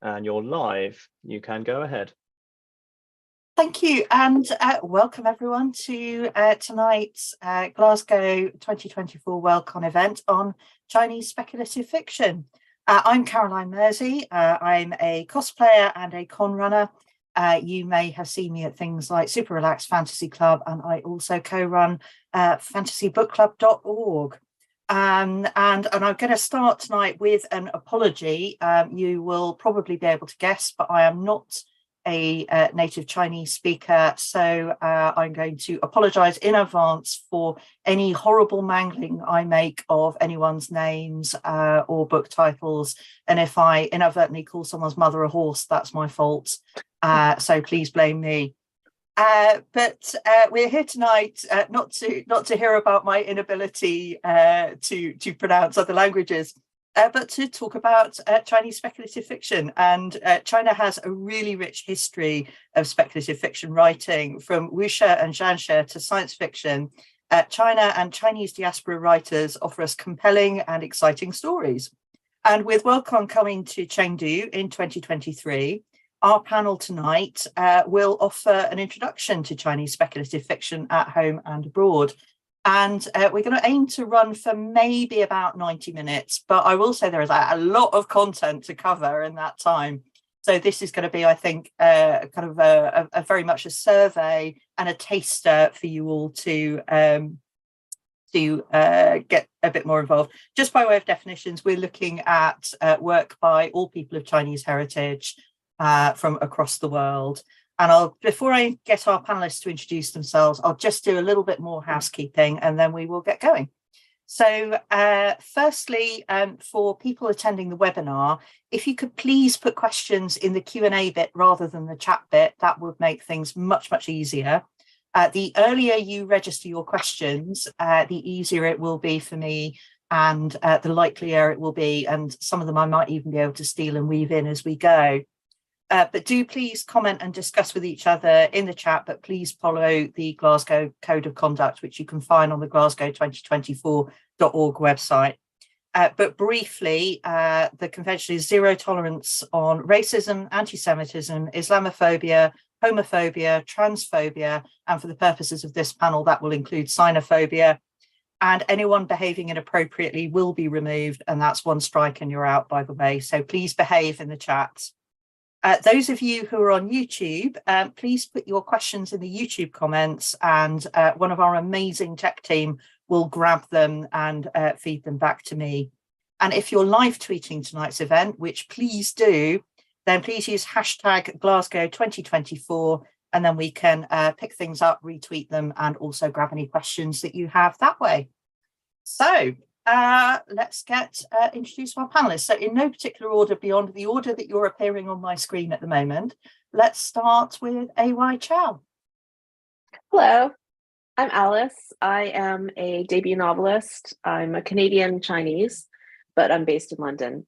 and you're live. You can go ahead. Thank you, and welcome everyone to tonight's Glasgow 2024 WorldCon event on Chinese speculative fiction. I'm Caroline Mersey. I'm a cosplayer and a con runner. You may have seen me at things like Super Relaxed Fantasy Club, and I also co-run fantasybookclub.org. And I'm going to start tonight with an apology. You will probably be able to guess, but I am not a native Chinese speaker, so I'm going to apologize in advance for any horrible mangling I make of anyone's names or book titles, and if I inadvertently call someone's mother a horse, that's my fault, so please blame me. But we're here tonight not to hear about my inability to pronounce other languages, but to talk about Chinese speculative fiction. And China has a really rich history of speculative fiction writing, from wuxia and xianxia to science fiction. China and Chinese diaspora writers offer us compelling and exciting stories. And with WorldCon coming to Chengdu in 2023, our panel tonight will offer an introduction to Chinese speculative fiction at home and abroad. And we're going to aim to run for maybe about 90 minutes, but I will say there is a lot of content to cover in that time. So this is going to be, I think, kind of a very much a survey and a taster for you all to get a bit more involved. Just by way of definitions, we're looking at work by all people of Chinese heritage from across the world. And before I get our panelists to introduce themselves, I'll just do a little bit more housekeeping and then we will get going. So firstly, for people attending the webinar, if you could please put questions in the Q&A bit rather than the chat bit, that would make things much, much easier. The earlier you register your questions, the easier it will be for me, and the likelier it will be, and some of them I might even be able to steal and weave in as we go. But do please comment and discuss with each other in the chat, but please follow the Glasgow Code of Conduct, which you can find on the Glasgow2024.org website. But briefly, the convention is zero tolerance on racism, anti-Semitism, Islamophobia, homophobia, transphobia, and for the purposes of this panel, that will include xenophobia. And anyone behaving inappropriately will be removed, and that's one strike and you're out, by the way. So please behave in the chat. Those of you who are on YouTube, please put your questions in the YouTube comments, and one of our amazing tech team will grab them and feed them back to me. And if you're live tweeting tonight's event, which please do, then please use hashtag Glasgow 2024, and then we can pick things up, retweet them, and also grab any questions that you have that way. So let's introduce our panelists. So in no particular order beyond the order that you're appearing on my screen at the moment, let's start with A.Y. Chao. Hello, I'm Alice. I am a debut novelist. I'm a Canadian Chinese, but I'm based in London.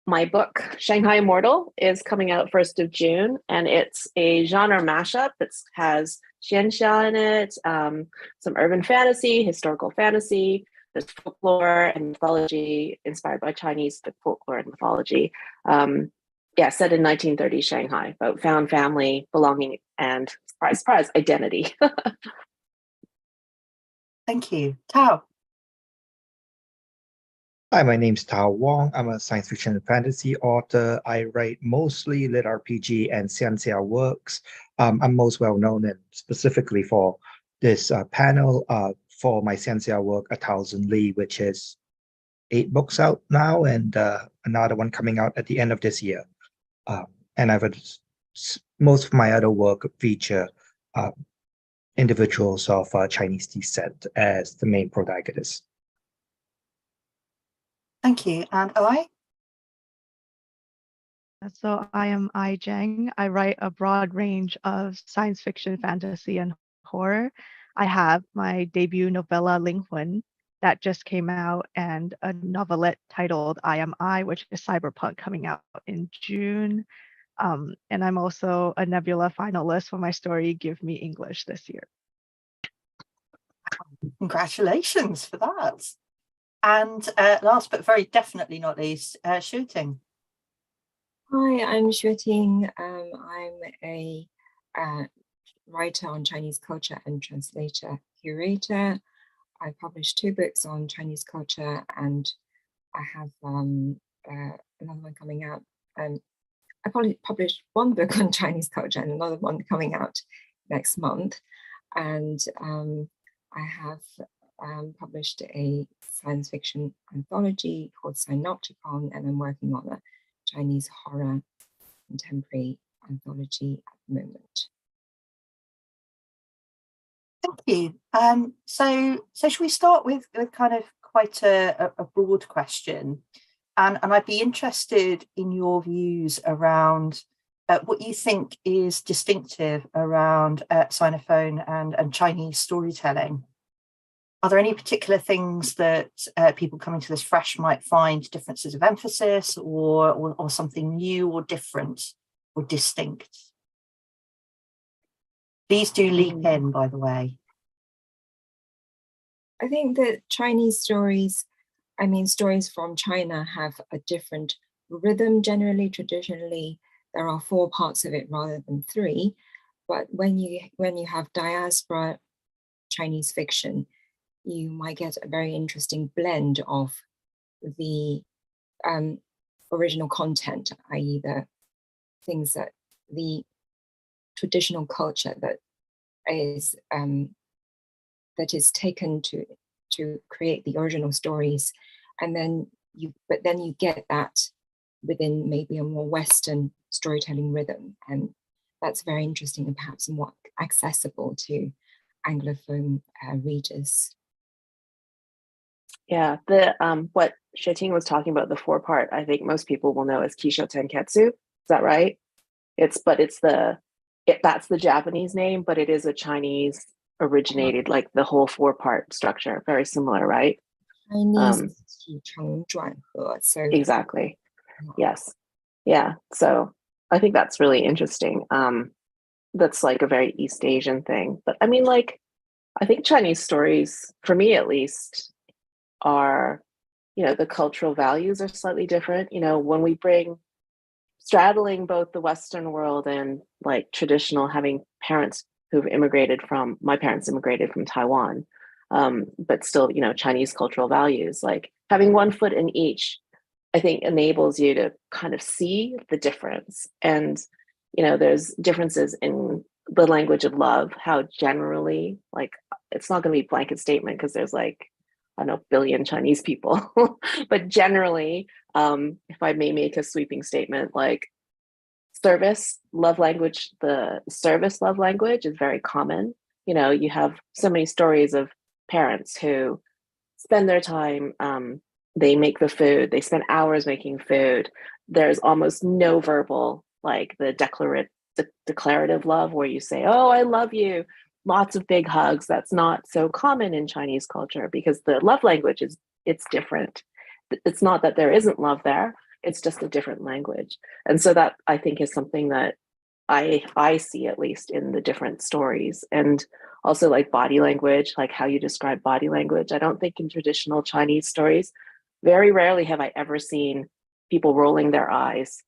My book, Shanghai Immortal, is coming out 1st of June, and it's a genre mashup. It has xianxia in it, some urban fantasy, historical fantasy. There's folklore and mythology inspired by Chinese folklore and mythology. Yeah, set in 1930s Shanghai, about found family, belonging, and surprise, surprise, identity. Thank you. Tao. Hi, my name's Tao Wong. I'm a science fiction and fantasy author. I write mostly lit RPG and xianxia works. I'm most well known and specifically for this panel for my xianxia work, 1,000 Li, which is 8 books out now, and another one coming out at the end of this year. And most of my other work feature individuals of Chinese descent as the main protagonists. Thank you. And I? So I am Jiang. I write a broad range of science fiction, fantasy, and horror. I have my debut novella, Ling Hun, that just came out, and a novelette titled I Am I, which is cyberpunk, coming out in June. And I'm also a Nebula finalist for my story, Give Me English, this year. Congratulations for that. And last but very definitely not least, Xueting. Hi, I'm Xueting. I'm a writer on Chinese culture and translator curator. I published 2 books on Chinese culture, and I have another one coming out. I probably published 1 book on Chinese culture and another one coming out next month. And I have published a science fiction anthology called SHANGHAI, and I'm working on a Chinese horror contemporary anthology at the moment. Thank you. So should we start with kind of quite a broad question? And I'd be interested in your views around what you think is distinctive around Sinophone and Chinese storytelling. Are there any particular things that people coming to this fresh might find differences of emphasis or something new or different or distinct? Please do leap in, by the way. I think that Chinese stories, stories from China have a different rhythm generally. Traditionally, there are 4 parts of it rather than 3. But when you have diaspora Chinese fiction, you might get a very interesting blend of the original content, i.e. the things that the traditional culture that is taken to create the original stories, and then you get that within maybe a more Western storytelling rhythm, and that's very interesting and perhaps more accessible to Anglophone readers. Yeah, the what Xueting was talking about, the 4-part, I think most people will know as Kisho Tenketsu. Is that right? That's the Japanese name, but it is a Chinese originated, like the whole 4-part structure, very similar, right? Chinese so exactly. Yes. Yeah. So I think that's really interesting. That's like a very East Asian thing. But I mean, like, I think Chinese stories, for me at least, are, the cultural values are slightly different. When we bring straddling both the Western world and like traditional, having parents my parents immigrated from Taiwan, but still, Chinese cultural values, like having 1 foot in each, I think enables you to kind of see the difference. And, there's differences in the language of love, how generally, like, it's not going to be a blanket statement because there's like, I don't know, billion Chinese people, but generally, if I may make a sweeping statement, like service love language, the service love language is very common. You have so many stories of parents who spend their time, they make the food, they spend hours making food. There's almost no verbal, like the declarative love where you say, oh, I love you, lots of big hugs. That's not so common in Chinese culture because the love language it's different. It's not that there isn't love there, it's just a different language. And so that, I think, is something that I see, at least in the different stories. And also like body language, like how you describe body language. I don't think in traditional Chinese stories, very rarely have I ever seen people rolling their eyes.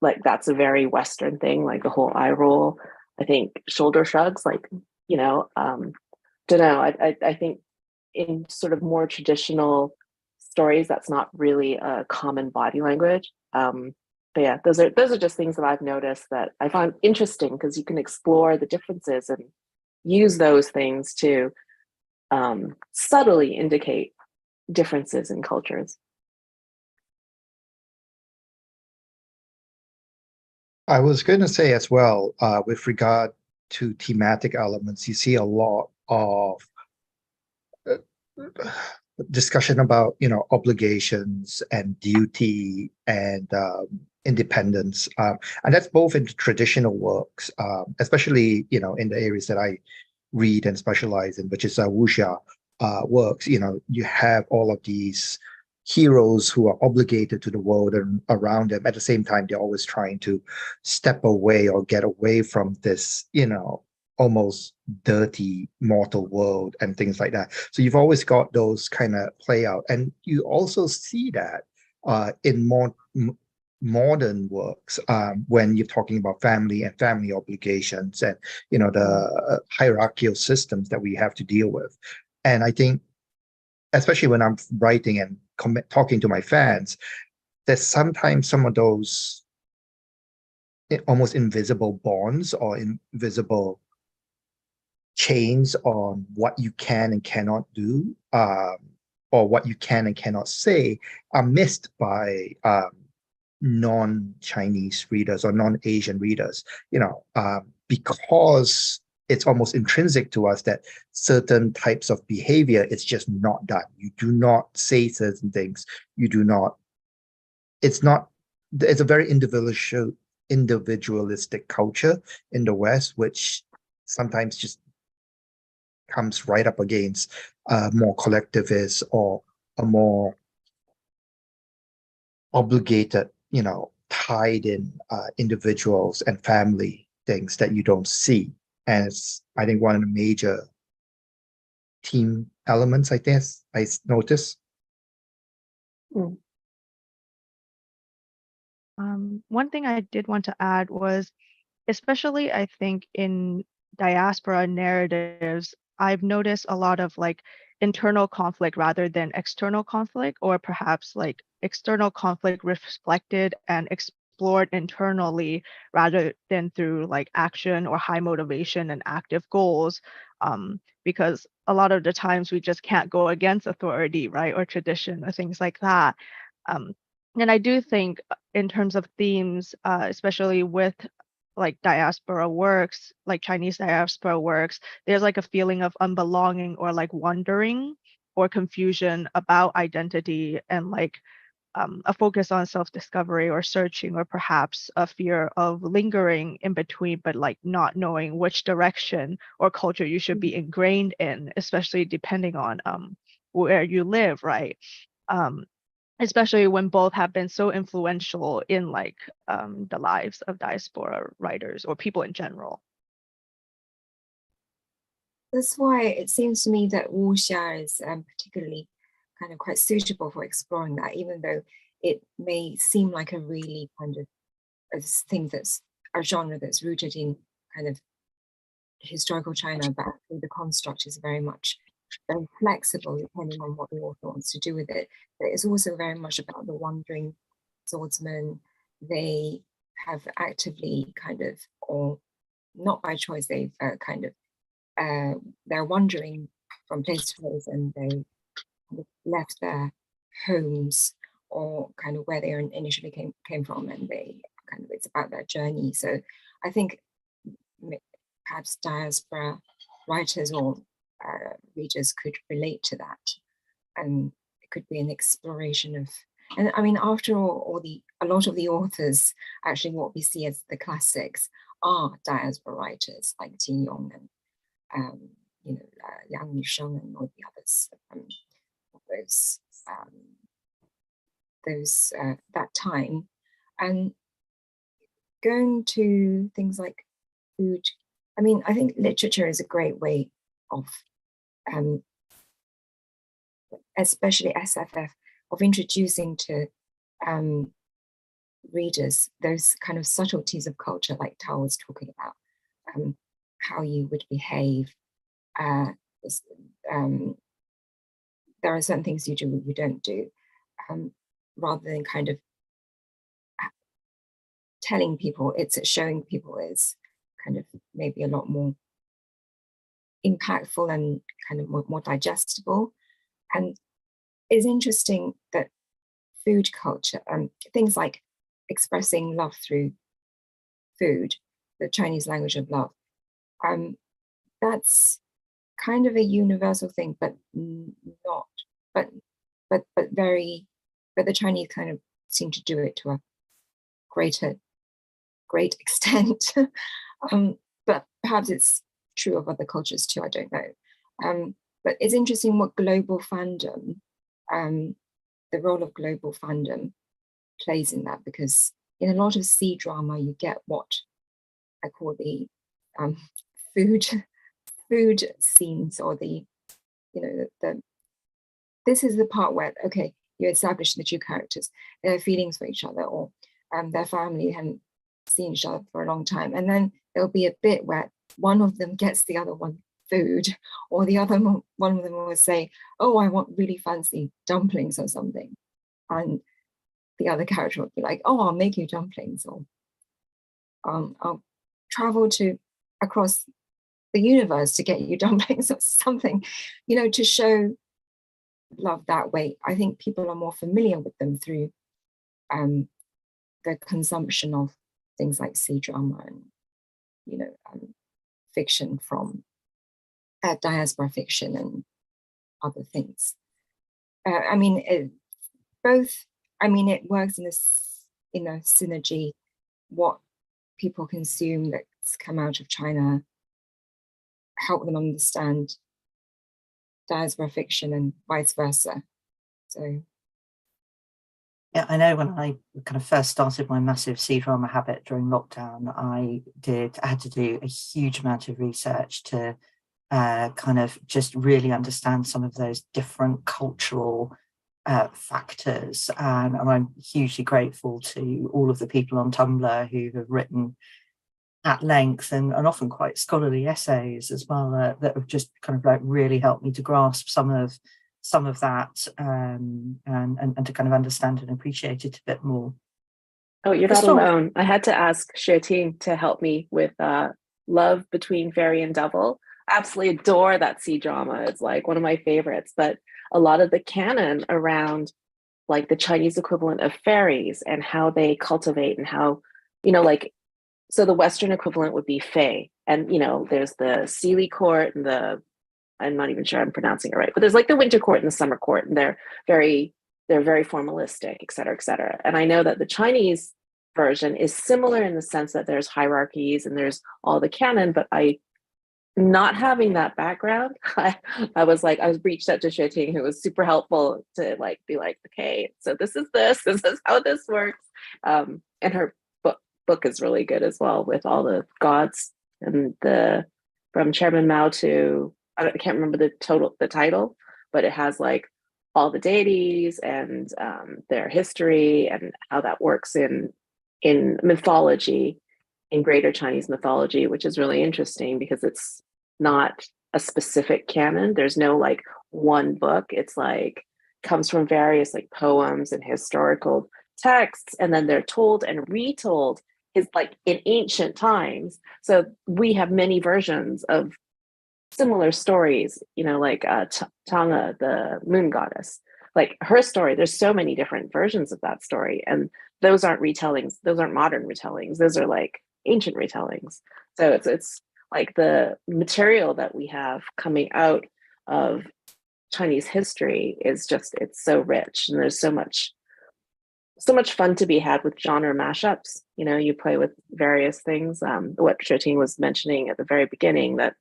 Like that's a very Western thing, like the whole eye roll. I think shoulder shrugs, like, don't know. I think in sort of more traditional stories, that's not really a common body language. But yeah, those are just things that I've noticed that I find interesting because you can explore the differences and use those things to subtly indicate differences in cultures. I was going to say as well, with regard to thematic elements, you see a lot of discussion about, obligations and duty and independence. And that's both in traditional works, especially, in the areas that I read and specialize in, which is wuxia works. You have all of these heroes who are obligated to the world and around them. At the same time, they're always trying to step away or get away from this, almost dirty mortal world and things like that. So you've always got those kind of play out. And you also see that in modern works when you're talking about family and family obligations and the hierarchical systems that we have to deal with. And I think, especially when I'm writing and talking to my fans, there's sometimes some of those almost invisible bonds or invisible chains on what you can and cannot do, or what you can and cannot say, are missed by non-Chinese readers or non-Asian readers, because it's almost intrinsic to us that certain types of behavior is just not done. You do not say certain things. You do not. It's a very individualistic culture in the West, which sometimes just comes right up against more collectivist or a more obligated, tied in individuals and family things that you don't see. And it's, I think, one of the major theme elements, I guess, I notice. One thing I did want to add was, especially I think in diaspora narratives, I've noticed a lot of like internal conflict rather than external conflict, or perhaps like external conflict reflected and explored internally rather than through like action or high motivation and active goals. Because a lot of the times we just can't go against authority, right, or tradition or things like that. And I do think in terms of themes, especially with like diaspora works, like Chinese diaspora works, there's like a feeling of unbelonging or like wondering or confusion about identity, and like a focus on self-discovery or searching, or perhaps a fear of lingering in between, but like not knowing which direction or culture you should be ingrained in, especially depending on where you live, right? Especially when both have been so influential in like the lives of diaspora writers or people in general. That's why it seems to me that wuxia is particularly kind of quite suitable for exploring that, even though it may seem like a really kind of a thing that's a genre that's rooted in kind of historical China, but actually the construct is very much very flexible depending on what the author wants to do with it. But it's also very much about the wandering swordsman. They have actively kind of, or not by choice, they've kind of, they're wandering from place to place, and they kind of left their homes or kind of where they initially came from, and they kind of, it's about their journey. So I think perhaps diaspora writers or readers could relate to that, and it could be an exploration of, and I mean, after all, a lot of the authors, actually what we see as the classics are diaspora writers like Yong and Yang and all the others, that time. And going to things like food, I mean, I think literature is a great way of, especially SFF, of introducing to readers those kind of subtleties of culture, like Tao was talking about, how you would behave. There are certain things you do, you don't do, rather than kind of telling people, it's showing people is kind of maybe a lot more impactful and kind of more digestible. And it's interesting that food culture, things like expressing love through food, the Chinese language of love, that's kind of a universal thing, but not, but the Chinese kind of seem to do it to a great extent. But perhaps it's true of other cultures too, I don't know. But it's interesting what global fandom, the role of global fandom plays in that, because in a lot of C drama, you get what I call the food scenes, or the, this is the part where, okay, you establish the two characters, they have feelings for each other, or their family hadn't seen each other for a long time. And then there'll be a bit where one of them gets the other one food, or the other one of them will say, oh, I want really fancy dumplings or something. And the other character would be like, oh, I'll make you dumplings, or I'll travel across the universe to get you dumplings or something, to show love that way. I think people are more familiar with them through the consumption of things like C-drama and, fiction from diaspora fiction and other things. It works in a synergy. What people consume that's come out of China help them understand diaspora fiction and vice versa. So yeah, I know when I kind of first started my massive C-drama habit during lockdown, I had to do a huge amount of research to kind of just really understand some of those different cultural factors. And I'm hugely grateful to all of the people on Tumblr who have written at length and often quite scholarly essays as well that have just kind of like really helped me to grasp some of that and to kind of understand and appreciate it a bit more. Oh, you're not alone. I had to ask Xueting to help me with Love Between Fairy and Devil. Absolutely adore that C-drama. It's like one of my favorites, but a lot of the canon around like the Chinese equivalent of fairies and how they cultivate and how, so the Western equivalent would be fae. And, there's the Sealy court and I'm not even sure I'm pronouncing it right, but there's like the winter court and the summer court, and they're very formalistic, et cetera, et cetera. And I know that the Chinese version is similar in the sense that there's hierarchies and there's all the canon, but not having that background, I was reached out to Xueting, who was super helpful to be like, okay, so this is how this works. And her book is really good as well, with all the gods and from Chairman Mao to, I can't remember the title, but it has like all the deities and their history and how that works in mythology, in greater Chinese mythology, which is really interesting because it's not a specific canon. There's no like one book. It's like comes from various like poems and historical texts, and then they're told and retold is like in ancient times. So we have many versions of similar stories, like Chang'e, the moon goddess, like her story. There's so many different versions of that story, and those aren't retellings. Those aren't modern retellings. Those are like ancient retellings. So it's like the material that we have coming out of Chinese history is just, it's so rich, and there's so much fun to be had with genre mashups. You play with various things. What Xueting was mentioning at the very beginning, that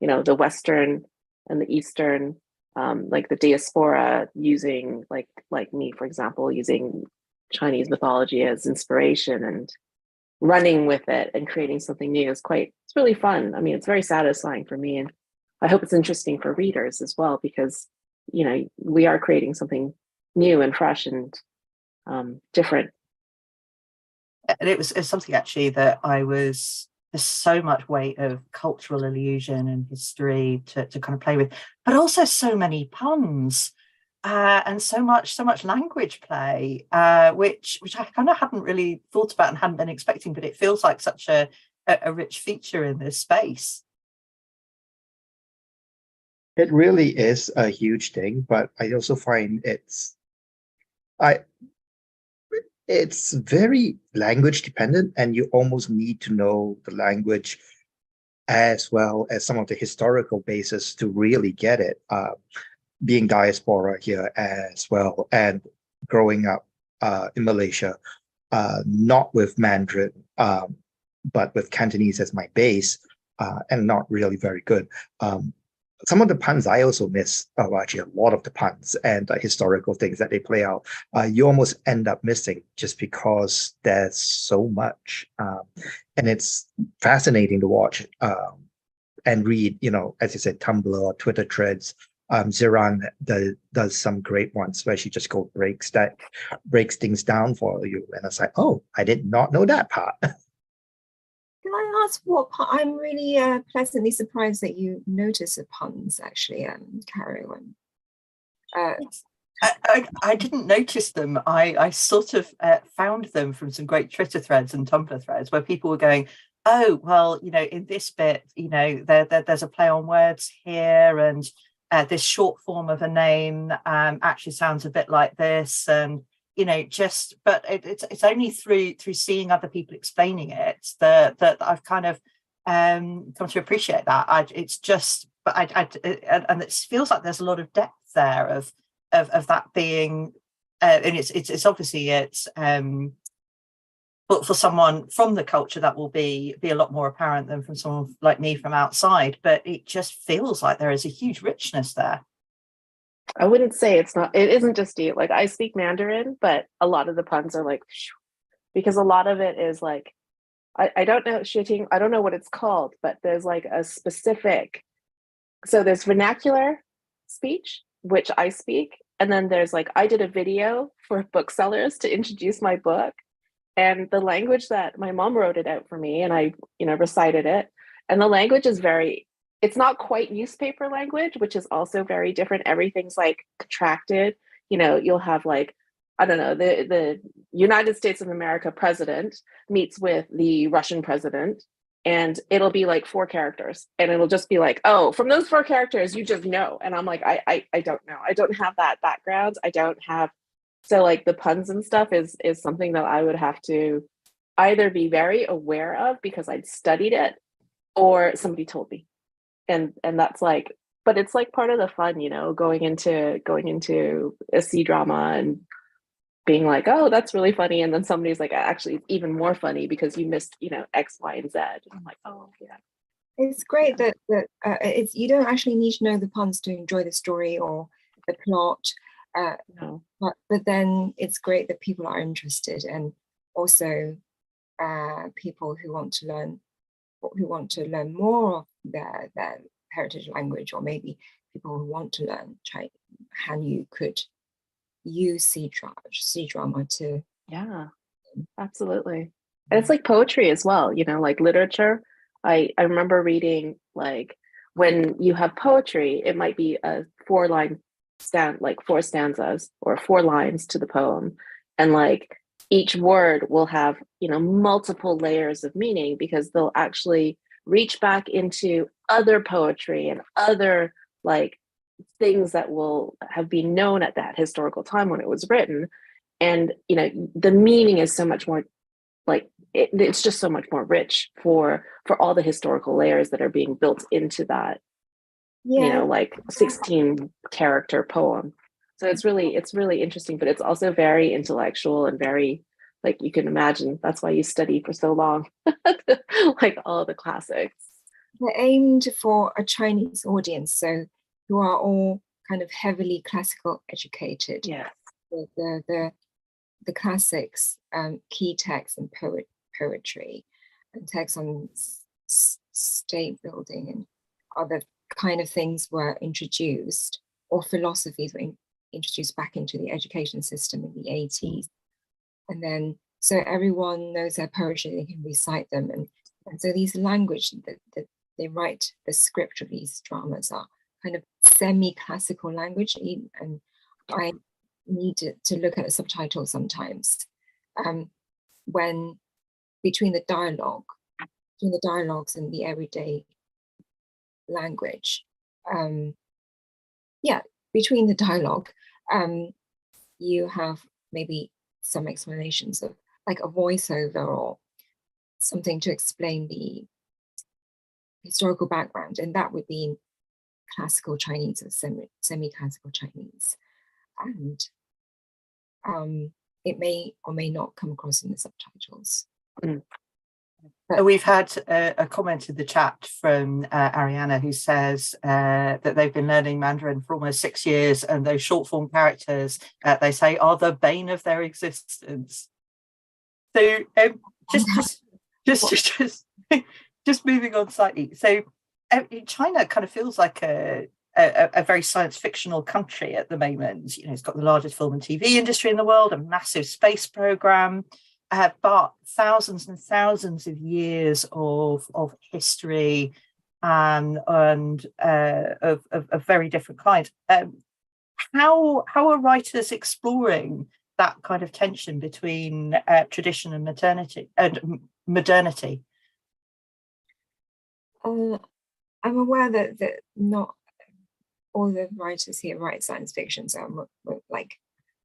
the Western and the Eastern, like the diaspora using like me, for example, using Chinese mythology as inspiration and running with it and creating something new it's really fun. It's very satisfying for me, and I hope it's interesting for readers as well, because we are creating something new and fresh and different. And it's something actually that there's so much weight of cultural illusion and history to kind of play with, but also so many puns and so much language play, which I kind of hadn't really thought about and hadn't been expecting, but it feels like such a rich feature in this space. It really is a huge thing, but I also find it's very language dependent, and you almost need to know the language as well as some of the historical basis to really get it. Being diaspora here as well, and growing up in Malaysia, not with Mandarin, but with Cantonese as my base, and not really very good. Some of the puns I also miss, actually a lot of the puns and historical things that they play out, you almost end up missing just because there's so much. And it's fascinating to watch and read, as you said, Tumblr or Twitter threads Ziran does some great ones where she just breaks things down for you, and it's like, oh, I did not know that part. Can I ask what part? I'm really pleasantly surprised that you notice the puns, actually, Caro. I didn't notice them. I sort of found them from some great Twitter threads and Tumblr threads where people were going, oh, well, in this bit, there's a play on words here, and this short form of a name actually sounds a bit like this, and but it's only through seeing other people explaining it that I've kind of come to appreciate that. It's just, but and it feels like there's a lot of depth there of that being, and it's obviously but for someone from the culture that will be a lot more apparent than from someone like me from outside. But it just feels like there is a huge richness there. I wouldn't say it isn't just you. Like, I speak Mandarin, but a lot of the puns are like, because a lot of it is like, I don't know, Xueting, I don't know what it's called, but there's like a specific, so there's vernacular speech, which I speak. And then there's like, I did a video for booksellers to introduce my book. And the language that my mom wrote it out for me, and I, recited it. And the language is it's not quite newspaper language, which is also very different. Everything's like contracted. You'll have like, I don't know, the United States of America president meets with the Russian president, and it'll be like 4 characters, and it'll just be like, oh, from those 4 characters, you just know. And I'm like, I don't know. I don't have that background. I don't have. So like the puns and stuff is something that I would have to either be very aware of because I'd studied it, or somebody told me. And that's like, but it's like part of the fun, going into a C drama and being like, oh, that's really funny. And then somebody's like, actually, it's even more funny because you missed, X, Y, and Z. And I'm like, oh, yeah. It's great that it's, you don't actually need to know the puns to enjoy the story or the plot. No. But then it's great that people are interested, and also people who want to learn more of their heritage language, or maybe people who want to learn Chinese, Hanyu could use C drama to. Yeah, absolutely. And it's like poetry as well, like literature. I remember reading, like, when you have poetry, it might be a 4-line like 4 stanzas or 4 lines to the poem, and like each word will have multiple layers of meaning, because they'll actually reach back into other poetry and other like things that will have been known at that historical time when it was written. And the meaning is so much more, like it's just so much more rich for all the historical layers that are being built into that. Like 16 character poem. So it's really interesting, but it's also very intellectual and very, like, you can imagine that's why you study for so long, like all the classics. They're aimed for a Chinese audience, so who are all kind of heavily classical educated. Yeah. The classics, key texts and poetry, and texts on state building and other kind of things were introduced, or philosophies were introduced back into the education system in the 80s. And then, so everyone knows their poetry, they can recite them. And so these language that they write, the script of these dramas are kind of semi-classical language. And I need to look at the subtitles sometimes when between the dialogues and the everyday language. Between the dialogue, you have maybe some explanations of like a voiceover or something to explain the historical background, and that would be in classical Chinese or semi-classical Chinese, and it may or may not come across in the subtitles. But we've had a comment in the chat from Ariana, who says that they've been learning Mandarin for almost 6 years, and those short form characters, they say, are the bane of their existence. So just moving on slightly. So China kind of feels like a a very science fictional country at the moment. You know, it's got the largest film and TV industry in the world, a massive space program, but thousands and thousands of years of history and of very different kinds. How are writers exploring that kind of tension between tradition and modernity? I'm aware that not all the writers here write science fiction, so I won't like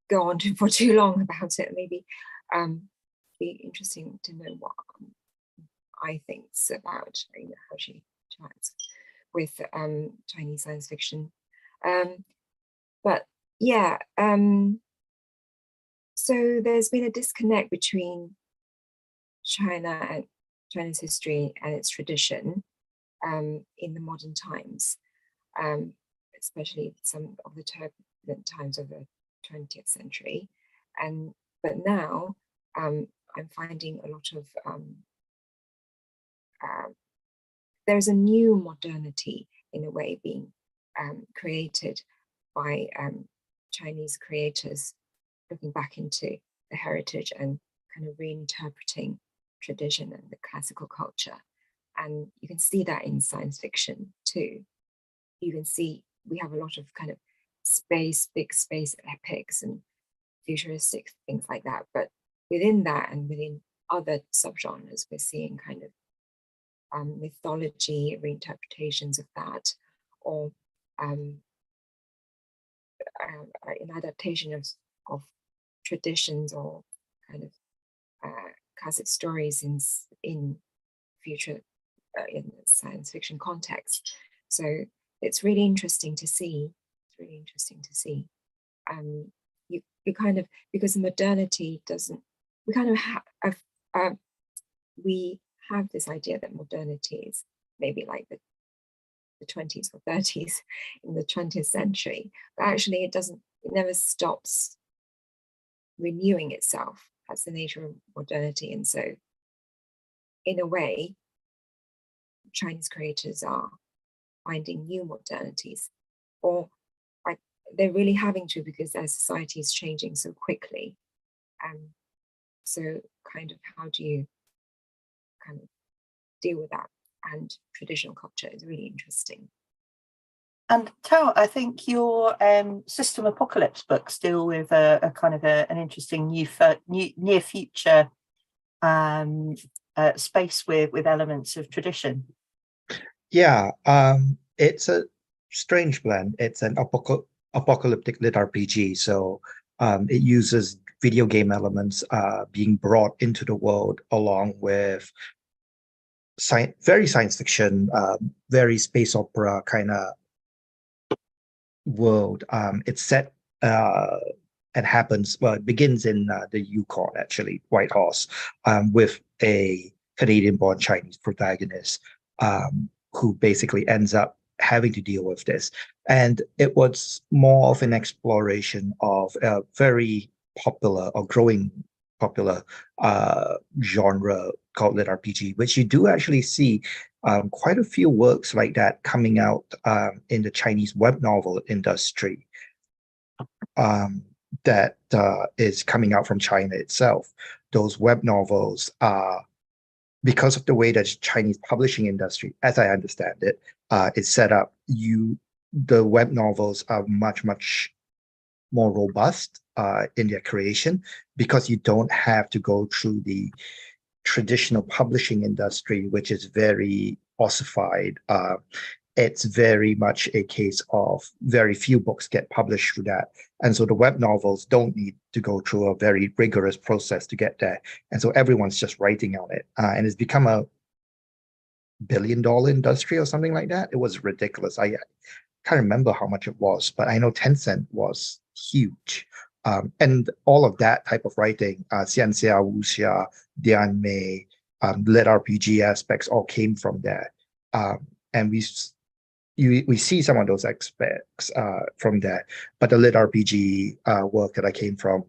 go on for too long about it. Maybe be interesting to know what I think about, you know, how she interacts with Chinese science fiction. But yeah, so there's been a disconnect between China and China's history and its tradition in the modern times, especially some of the turbulent times of the 20th century. But now I'm finding a lot of, there's a new modernity in a way being created by Chinese creators looking back into the heritage and kind of reinterpreting tradition and the classical culture. And you can see that in science fiction too. You can see we have a lot of kind of big space epics and futuristic things like that. But within that and within other subgenres, we're seeing kind of mythology, reinterpretations of that, or an adaptation of traditions or kind of classic stories in future in the science fiction context. So it's really interesting to see. It's really interesting to see. You kind of, because modernity doesn't, we kind of have, we have this idea that modernity is maybe like the 20s or 30s in the 20th century, but actually it never stops renewing itself. That's the nature of modernity. And so in a way, Chinese creators are finding new modernities, or like they're really having to, because their society is changing so quickly. So kind of how do you kind of deal with that? And traditional culture is really interesting. And Tao, I think your System Apocalypse books deal with a kind of an interesting near future space with elements of tradition. Yeah, it's a strange blend. It's an apocalyptic lit RPG, so it uses video game elements being brought into the world along with very science fiction, very space opera kind of world. It's set and happens, well, it begins in the Yukon, actually, Whitehorse, with a Canadian-born Chinese protagonist who basically ends up having to deal with this. And it was more of an exploration of a very popular or growing popular genre called lit RPG, which you do actually see quite a few works like that coming out in the Chinese web novel industry that is coming out from China itself. Those web novels are, because of the way that Chinese publishing industry, as I understand it, is set up, the web novels are much more robust in their creation, because you don't have to go through the traditional publishing industry, which is very ossified. It's very much a case of very few books get published through that. And so the web novels don't need to go through a very rigorous process to get there. And so everyone's just writing on it. And it's become a billion-dollar industry or something like that. It was ridiculous. I can't remember how much it was, but I know Tencent was huge. And all of that type of writing, xianxia, wuxia, dianmei, lit RPG aspects all came from there. And we see some of those aspects from there. But the lit RPG work that I came from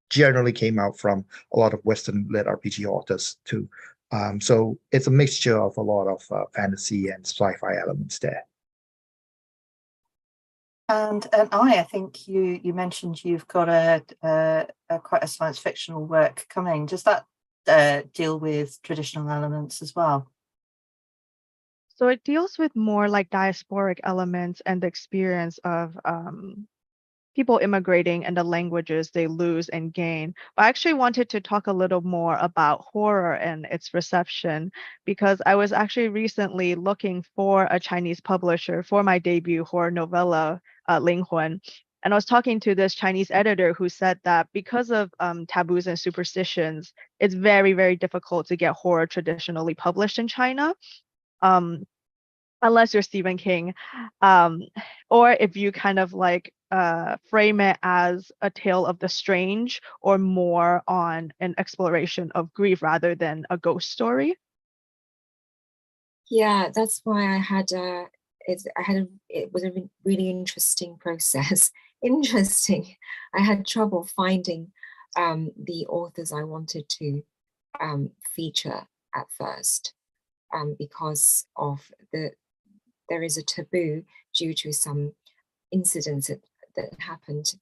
generally came out from a lot of Western lit RPG authors too. So it's a mixture of a lot of fantasy and sci-fi elements there. And I think you mentioned you've got a quite a science fictional work coming. Does that deal with traditional elements as well? So it deals with more like diasporic elements and the experience of people immigrating and the languages they lose and gain. But I actually wanted to talk a little more about horror and its reception because I was actually recently looking for a Chinese publisher for my debut horror novella, Linghuan. And I was talking to this Chinese editor who said that because of taboos and superstitions, it's very, very difficult to get horror traditionally published in China. Um, Unless you're Stephen King, um, or if you kind of like frame it as a tale of the strange or more on an exploration of grief rather than a ghost story. Yeah, that's why it was a really interesting process. Interesting. I had trouble finding the authors I wanted to feature at first because of there is a taboo due to some incidents that happened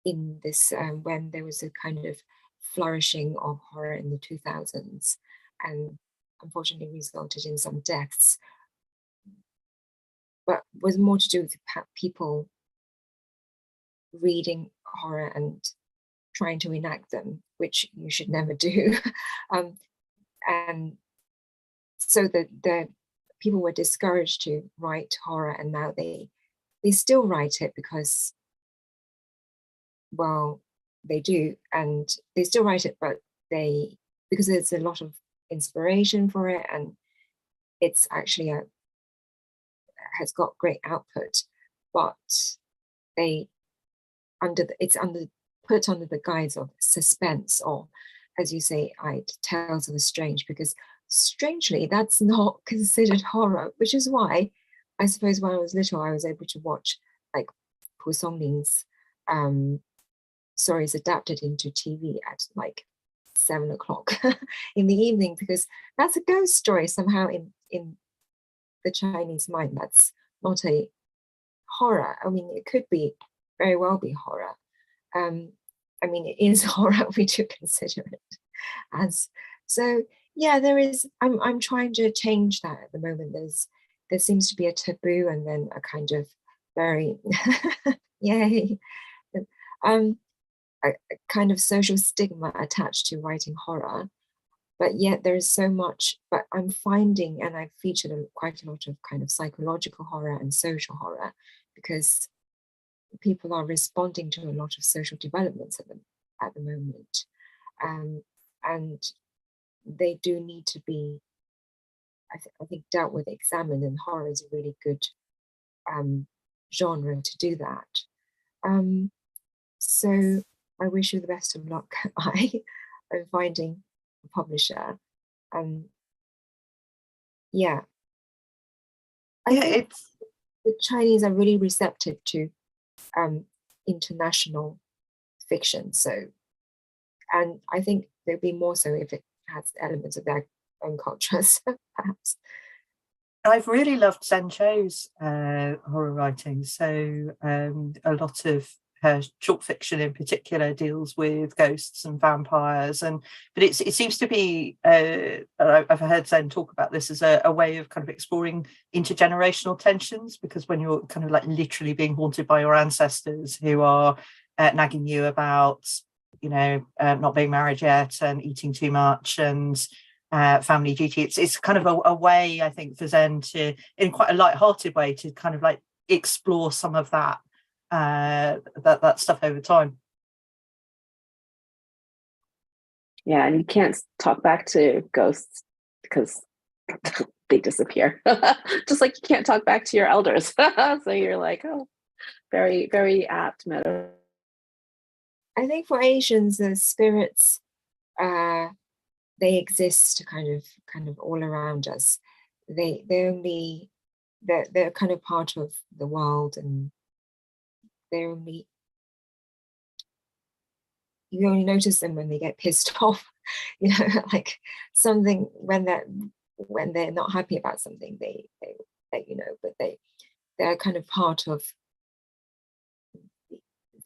in this when there was a kind of flourishing of horror in the 2000s and unfortunately resulted in some deaths, but was more to do with people reading horror and trying to enact them, which you should never do. And so the people were discouraged to write horror, and now they still write it because, well, they do, and they still write it, but because there's a lot of inspiration for it, and it's actually has got great output, but put under the guise of suspense, or as you say, tales of the strange, because strangely that's not considered horror, which is why I suppose when I was little I was able to watch like Pu Songling's stories adapted into TV at like 7 o'clock in the evening, because that's a ghost story somehow in the Chinese mind. That's not a horror. I mean, it could be very well be horror. I mean, it is horror. We do consider it as. So yeah, I'm trying to change that at the moment. There seems to be a taboo, and then a kind of very yay, a kind of social stigma attached to writing horror. But yet there is so much. But I'm finding, and I've featured quite a lot of kind of psychological horror and social horror, because people are responding to a lot of social developments at the moment, and they do need to be, I think, dealt with, examined, and horror is a really good genre to do that. So I wish you the best of luck. I'm finding a publisher. Yeah, I think the Chinese are really receptive to international fiction. So, and I think there'll be more so if it has elements of their own cultures, perhaps. I've really loved Zhen Chou's horror writing. So a lot of her short fiction in particular deals with ghosts and vampires, but it seems to be I've heard Zhen talk about this as a way of kind of exploring intergenerational tensions, because when you're kind of like literally being haunted by your ancestors who are nagging you about, you know, not being married yet and eating too much and family duty, it's kind of a way, I think, for Zhen to, in quite a light-hearted way, to kind of like explore some of that that stuff over time. Yeah, and you can't talk back to ghosts because they disappear. Just like you can't talk back to your elders. So you're like, oh, very, very apt metaphor. I think for Asians, the spirits, they exist kind of all around us. They're kind of part of the world, and you only notice them when they get pissed off, you know, like something when they're not happy about something, they let you know, but they're kind of part of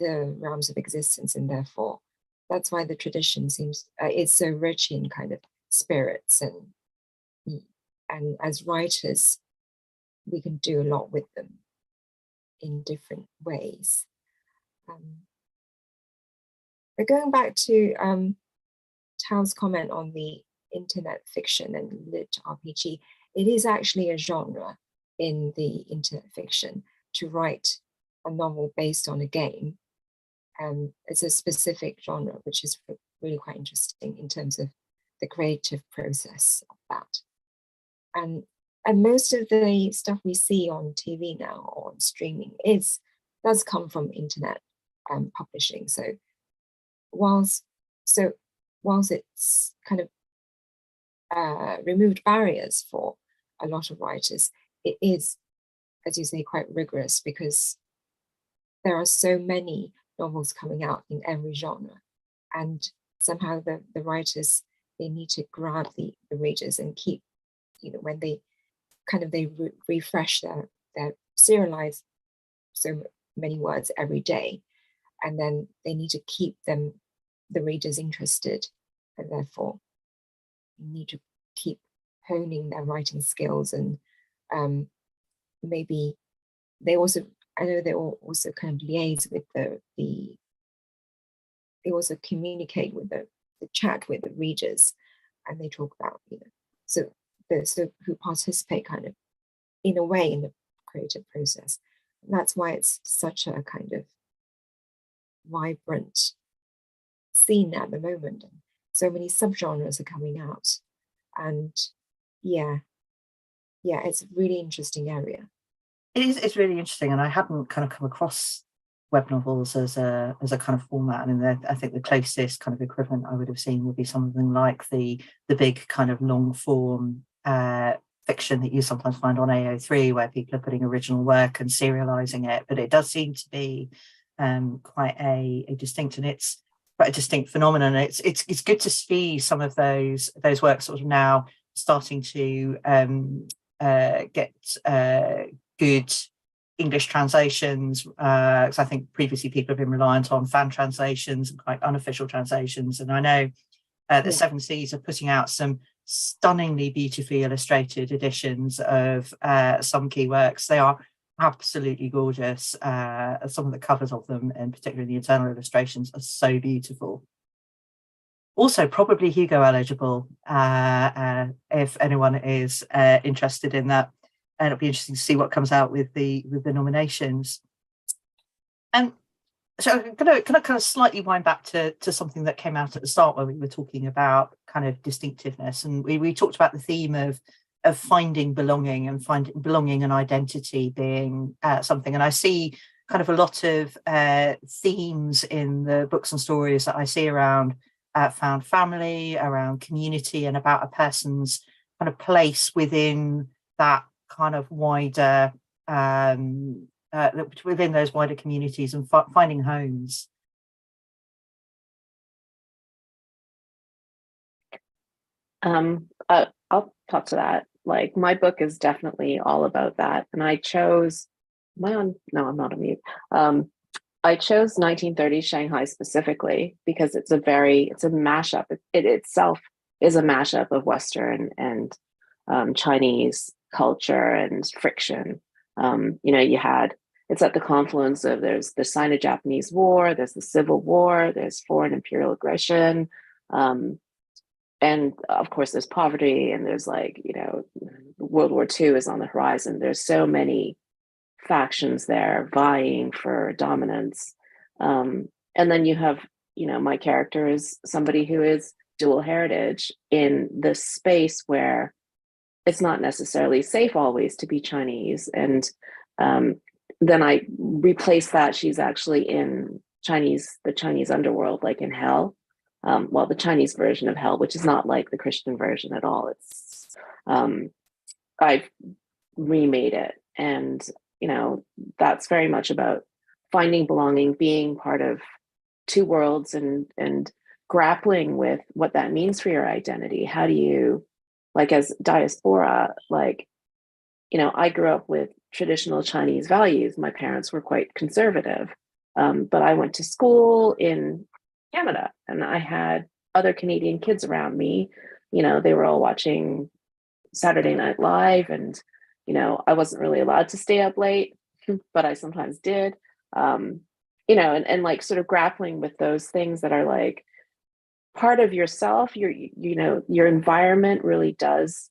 the realms of existence, and therefore that's why the tradition seems it's so rich in kind of spirits, and as writers we can do a lot with them in different ways. But going back to Tao's comment on the internet fiction and lit RPG, it is actually a genre in the internet fiction to write a novel based on a game. It's a specific genre, which is really quite interesting in terms of the creative process of that. And most of the stuff we see on TV now or on streaming does come from internet publishing. So whilst it's kind of removed barriers for a lot of writers, it is, as you say, quite rigorous, because there are so many novels coming out in every genre, and somehow the writers, they need to grab the readers and keep, when they refresh their serialized so many words every day, and then they need to keep the readers interested, and therefore you need to keep honing their writing skills. And maybe they also, I know they also kind of liaise with they also communicate with the chat with the readers, and they talk about, so who participate kind of in a way in the creative process. And that's why it's such a kind of vibrant scene at the moment. So many subgenres are coming out, and it's a really interesting area. It's really interesting, and I hadn't kind of come across web novels as a kind of format. And I think the closest kind of equivalent I would have seen would be something like the big kind of long form fiction that you sometimes find on AO3, where people are putting original work and serializing it. But it does seem to be quite a distinct, and it's quite a distinct phenomenon. It's good to see some of those works sort of now starting to get good English translations, because I think previously people have been reliant on fan translations and quite unofficial translations. And I know the Seven Seas are putting out some stunningly beautifully illustrated editions of some key works. They are absolutely gorgeous. Some of the covers of them, and particularly the internal illustrations, are so beautiful. Also probably Hugo eligible, if anyone is interested in that. And it'll be interesting to see what comes out with the nominations. And so I'm going to kind of slightly wind back to something that came out at the start, where we were talking about kind of distinctiveness, and we talked about the theme of finding belonging and identity being something. And I see kind of a lot of themes in the books and stories that I see around found family, around community, and about a person's kind of place within that kind of wider within those wider communities, and finding homes. I'll talk to that. Like, my book is definitely all about that, and I chose. Am I on? No, I'm not on mute. I chose 1930s Shanghai specifically because it's a mashup. It itself is a mashup of Western and Chinese culture and friction. It's at the confluence of, there's the Sino-Japanese War, there's the Civil War, there's foreign imperial aggression, and of course there's poverty, and there's World War II is on the horizon. There's so many factions there vying for dominance, and then you have, my character is somebody who is dual heritage in this space where it's not necessarily safe always to be Chinese. And then I replace that. She's actually in the Chinese underworld, like in hell. The Chinese version of hell, which is not like the Christian version at all. It's I've remade it. And, that's very much about finding belonging, being part of two worlds, and grappling with what that means for your identity. How do you, as diaspora, I grew up with traditional Chinese values. My parents were quite conservative. But I went to school in Canada, and I had other Canadian kids around me. You know, they were all watching Saturday Night Live, and you know, I wasn't really allowed to stay up late, but I sometimes did. You know, and like sort of grappling with those things that are like part of yourself. You know, your environment really does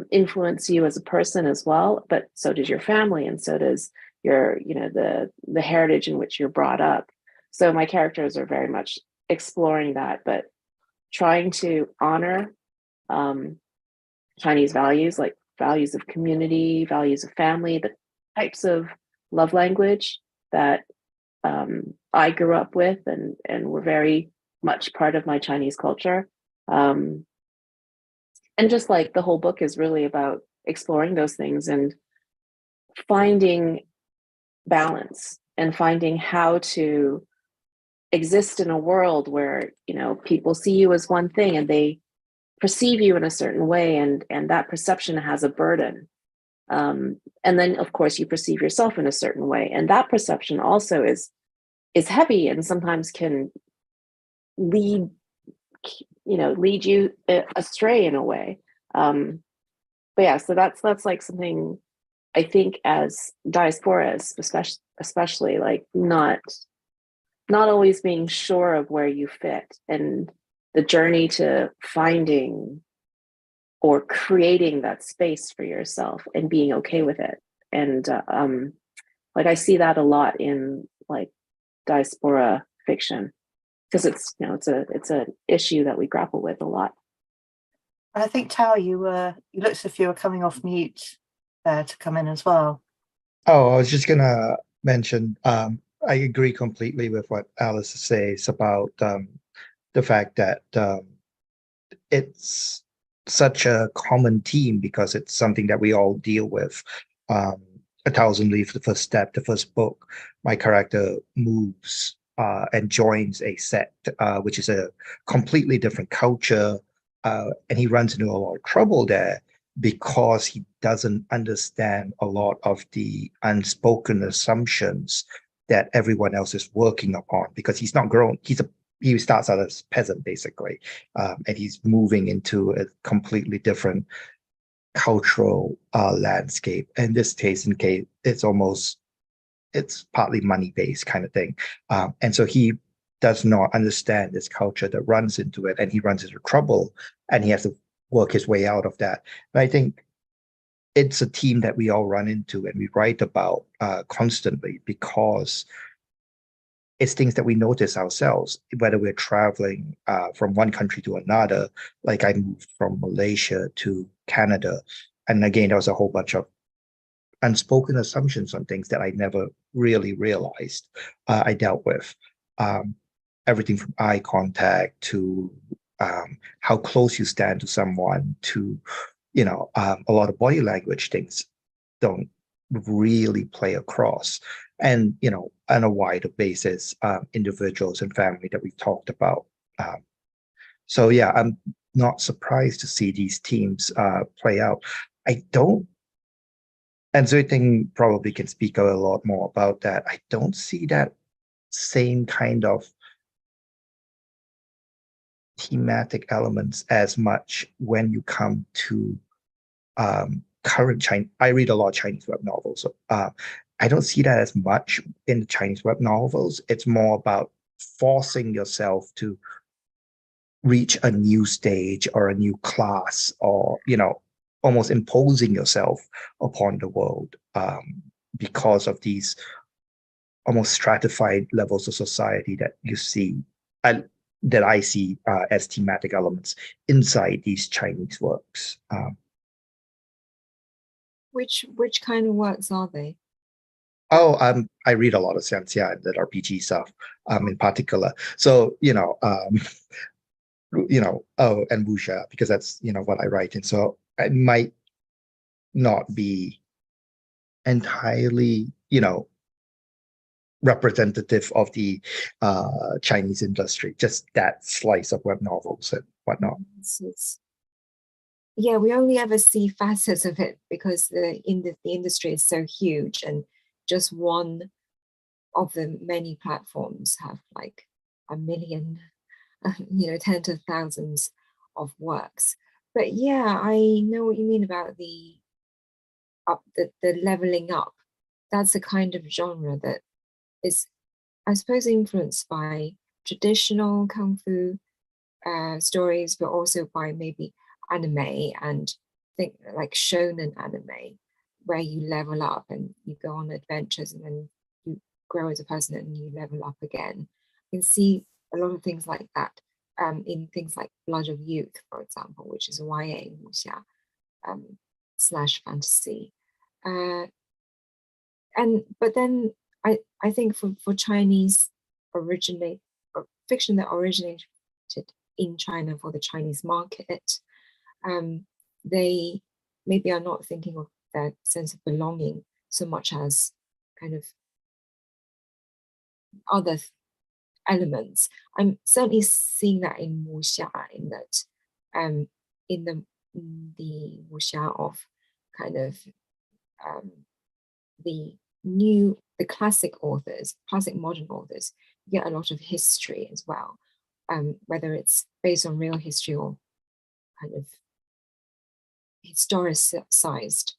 influence you as a person as well, but so does your family, and so does your, you know, the heritage in which you're brought up. So my characters are very much exploring that, but trying to honor Chinese values, like values of community, values of family, the types of love language that I grew up with and were very much part of my Chinese culture. And just like the whole book is really about exploring those things and finding balance and finding how to exist in a world where, you know, people see you as one thing and they perceive you in a certain way, and that perception has a burden. And then of course you perceive yourself in a certain way, and that perception also is heavy and sometimes can lead you astray in a way. But yeah, so that's like something I think as diasporas, especially like not always being sure of where you fit, and the journey to finding or creating that space for yourself and being okay with it. And like I see that a lot in like diaspora fiction, because it's, you know, it's an issue that we grapple with a lot. I think Tao, you looked as if you were coming off mute there to come in as well. Oh, I was just gonna mention, I agree completely with what Alice says about the fact that it's such a common theme because it's something that we all deal with. A Thousand Leaves, the first step, the first book, my character moves and joins a sect, which is a completely different culture, and he runs into a lot of trouble there because he doesn't understand a lot of the unspoken assumptions that everyone else is working upon, because he's not grown. He starts out as peasant basically, and he's moving into a completely different cultural landscape. And this case, it's partly money based kind of thing, and so he does not understand this culture that runs into it, and he runs into trouble, and he has to work his way out of that. And I think it's a theme that we all run into and we write about constantly, because it's things that we notice ourselves, whether we're traveling from one country to another. Like I moved from Malaysia to Canada, and again, there was a whole bunch of unspoken assumptions on things that I never really realized I dealt with. Everything from eye contact to how close you stand to someone, to, you know, a lot of body language things don't really play across. And, you know, on a wider basis, individuals and family that we've talked about. So yeah, I'm not surprised to see these themes play out. I don't, and Xueting probably can speak a lot more about that. I don't see that same kind of thematic elements as much when you come to current Chinese. I read a lot of Chinese web novels. So, I don't see that as much in the Chinese web novels. It's more about forcing yourself to reach a new stage or a new class, or, you know, almost imposing yourself upon the world because of these almost stratified levels of society that you see, that I see as thematic elements inside these Chinese works. Which kind of works are they? Oh, I read a lot of xianxia and that RPG stuff, in particular. So, you know, and wuxia, because that's, you know, what I write in. So it might not be entirely, you know, representative of the Chinese industry, just that slice of web novels and whatnot. Yeah, we only ever see facets of it because the industry is so huge, and just one of the many platforms have like a million, tens of thousands of works. But yeah, I know what you mean about the leveling up. That's a kind of genre that is, I suppose, influenced by traditional kung fu stories, but also by maybe anime and think like shonen anime, where you level up and you go on adventures and then you grow as a person and you level up again. You can see a lot of things like that in things like Blood of Youth, for example, which is a YA wuxia slash fantasy. But then I think for Chinese fiction that originated in China for the Chinese market, they maybe are not thinking of that sense of belonging so much as kind of other elements. I'm certainly seeing that in wuxia, in that in the wuxia of kind of the classic authors, classic modern authors, you get a lot of history as well, whether it's based on real history or kind of historicized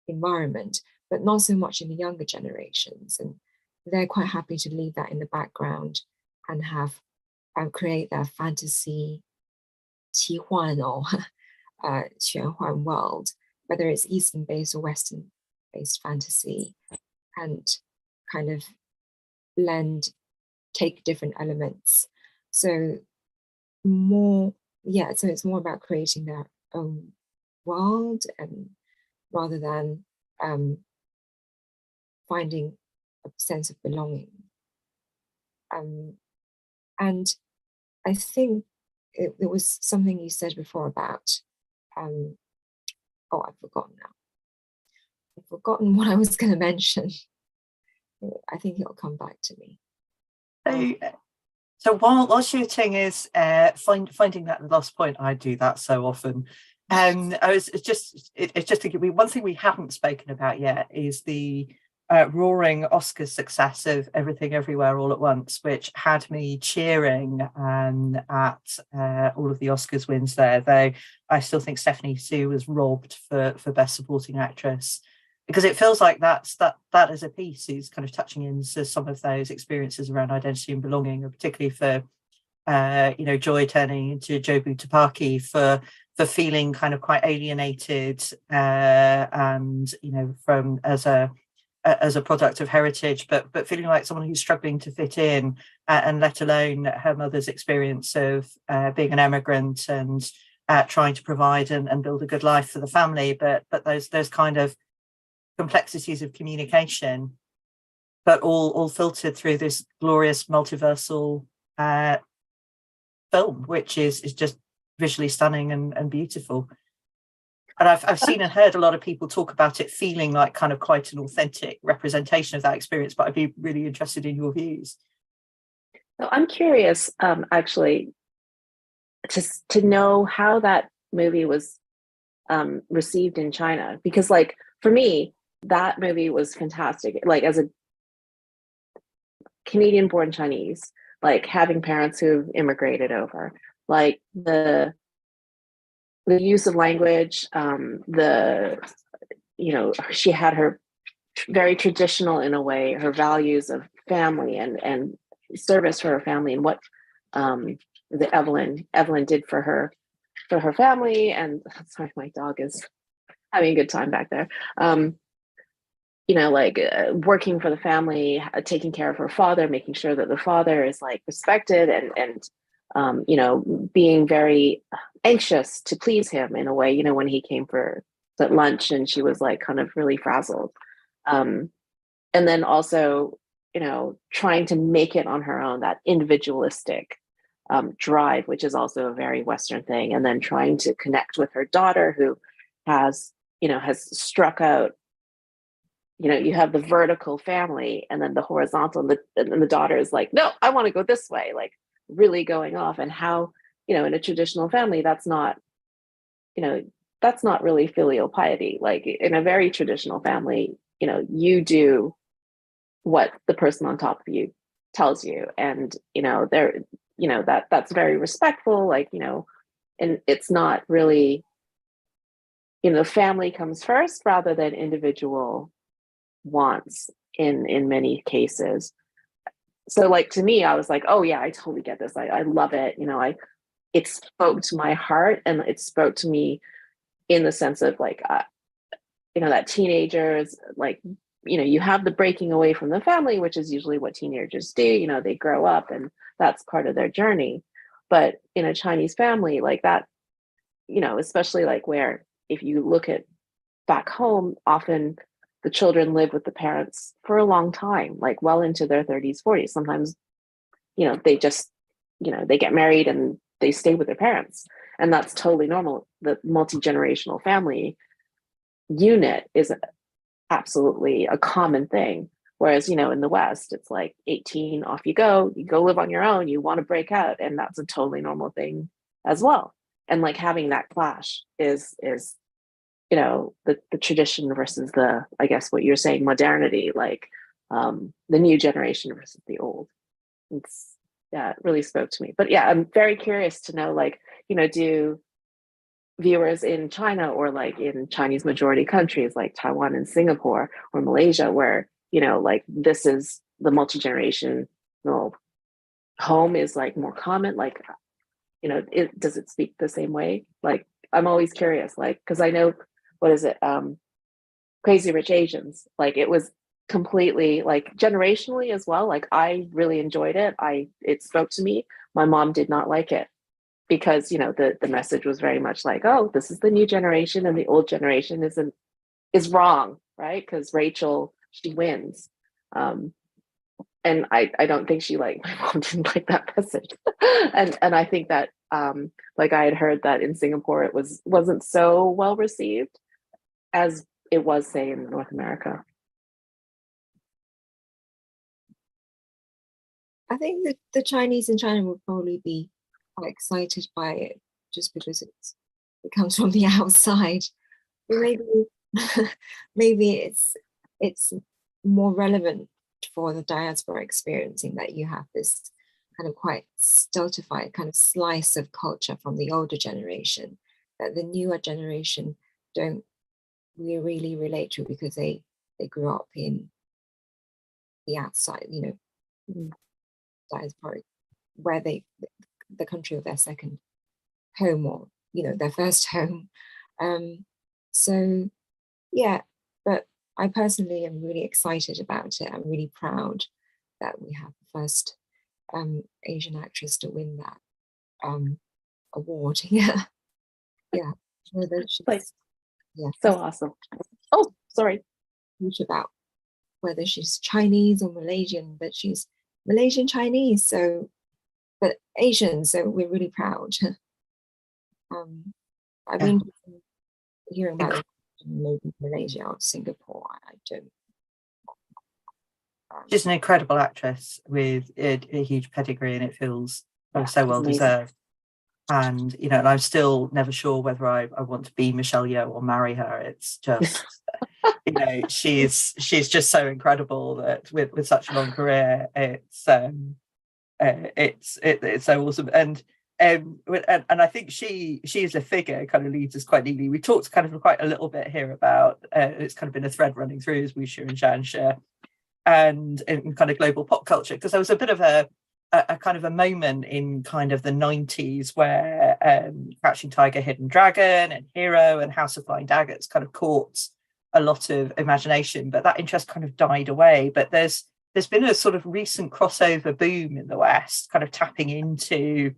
environment, but not so much in the younger generations. And they're quite happy to leave that in the background and have create their fantasy 奇幻 or 玄幻 world, whether it's Eastern based or Western based fantasy, and kind of take different elements. So it's more about creating their own world, and rather than finding a sense of belonging. And I think it was something you said before about I've forgotten now. I've forgotten what I was going to mention. I think it'll come back to me. So while Xueting is finding that lost point, I do that so often. It's just thinking, one thing we haven't spoken about yet is the roaring Oscar success of Everything Everywhere All at Once, which had me cheering at all of the Oscars wins there, though I still think Stephanie Hsu was robbed for Best Supporting Actress, because it feels like that as a piece is kind of touching into some of those experiences around identity and belonging, and particularly for Joy turning into Jobu Tupaki, for feeling kind of quite alienated and from as a product of heritage, but feeling like someone who's struggling to fit in, and let alone her mother's experience of being an immigrant and trying to provide and build a good life for the family, but those kind of complexities of communication, but all filtered through this glorious multiversal film, which is just visually stunning and beautiful. And I've seen and heard a lot of people talk about it feeling like kind of quite an authentic representation of that experience, but I'd be really interested in your views. So I'm curious, actually, to know how that movie was received in China, because like for me, that movie was fantastic. Like as a Canadian-born Chinese, like having parents who've immigrated over, like the use of language, she had her very traditional in a way, her values of family and service for her family, and what the Evelyn did for her family. And sorry, my dog is having a good time back there. Working for the family, taking care of her father, making sure that the father is like respected and being very anxious to please him in a way, when he came for that lunch and she was like kind of really frazzled. And then also, trying to make it on her own, that individualistic drive, which is also a very Western thing. And then trying to connect with her daughter who has struck out. You have the vertical family and then the horizontal, and the daughter is like, no, I want to go this way, like really going off. And how, in a traditional family, that's not really filial piety. Like in a very traditional family, you do what the person on top of you tells you. And, they're, that's very respectful, like, and it's not really, family comes first rather than individual wants in many cases. So like, to me, I was like, oh yeah, I totally get this. I love it. It spoke to my heart, and it spoke to me in the sense of like, that teenagers, like, you have the breaking away from the family, which is usually what teenagers do. They grow up and that's part of their journey. But in a Chinese family like that, especially like where, if you look at back home, often the children live with the parents for a long time, like well into their 30s, 40s. Sometimes, they just, they get married and they stay with their parents. And that's totally normal. The multi-generational family unit is absolutely a common thing. Whereas, in the West, it's like 18, off you go live on your own, you want to break out. And that's a totally normal thing as well. And like having that clash is the tradition versus the, I guess what you're saying, modernity, like the new generation versus the old. It really spoke to me. But yeah, I'm very curious to know, like, do viewers in China or like in Chinese majority countries like Taiwan and Singapore or Malaysia, where, like this is the multi-generational home is like more common, like, does it speak the same way? Like, I'm always curious, like, because I know, what is it? Crazy Rich Asians, like it was completely like generationally as well. Like I really enjoyed it. It spoke to me. My mom did not like it because, the message was very much like, oh, this is the new generation and the old generation is wrong, right? Because Rachel, she wins. And I don't think my mom didn't like that message. and I think that like I had heard that in Singapore it wasn't so well received as it was, say, in North America. I think that the Chinese in China will probably be quite excited by it just because it comes from the outside. But maybe it's more relevant for the diaspora experiencing that you have this kind of quite stultified kind of slice of culture from the older generation that the newer generation don't really relate to because they grew up in the outside, diaspora, where the country of their second home or their first home. So yeah, but I personally am really excited about it. I'm really proud that we have the first Asian actress to win that award. Yeah. Whether she's, so awesome. Oh, sorry. About whether she's Chinese or Malaysian, but she's Malaysian Chinese, so but Asian, so we're really proud. I've been hearing about maybe Malaysia or Singapore. I don't. She's an incredible actress with a huge pedigree, and it feels so well deserved. And and I'm still never sure whether I want to be Michelle Yeoh or marry her. It's just she's just so incredible that with such a long career, it's so awesome. And I think she is a figure kind of leads us quite neatly. We talked kind of quite a little bit here about it's kind of been a thread running through as wuxia and xianxia and in kind of global pop culture, because there was a bit of a kind of a moment in kind of the 90s where Crouching Tiger, Hidden Dragon and Hero and House of Flying Daggers kind of caught a lot of imagination, but that interest kind of died away. But there's been a sort of recent crossover boom in the West, kind of tapping into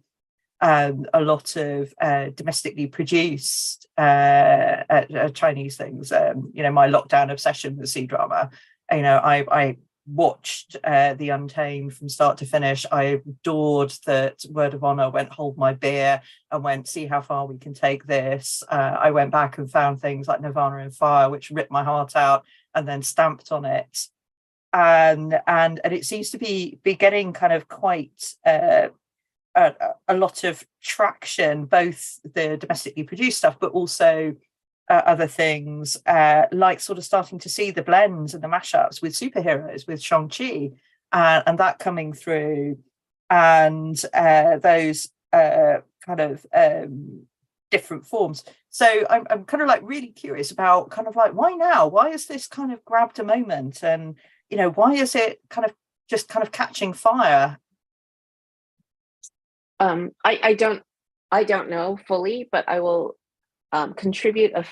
a lot of domestically produced Chinese things. My lockdown obsession with C-drama. I watched The Untamed from start to finish. I adored that Word of Honor went Hold My Beer and went see how far we can take this. I went back and found things like Nirvana and Fire, which ripped my heart out and then stamped on it. And it seems to be getting kind of quite a lot of traction, both the domestically produced stuff, but also other things, like sort of starting to see the blends and the mashups with superheroes, with Shang-Chi, and that coming through, and those kind of different forms. So I'm kind of like really curious about kind of like, why now? Why has this kind of grabbed a moment? And, you know, why is it kind of just kind of catching fire? I don't know fully, but I will contribute a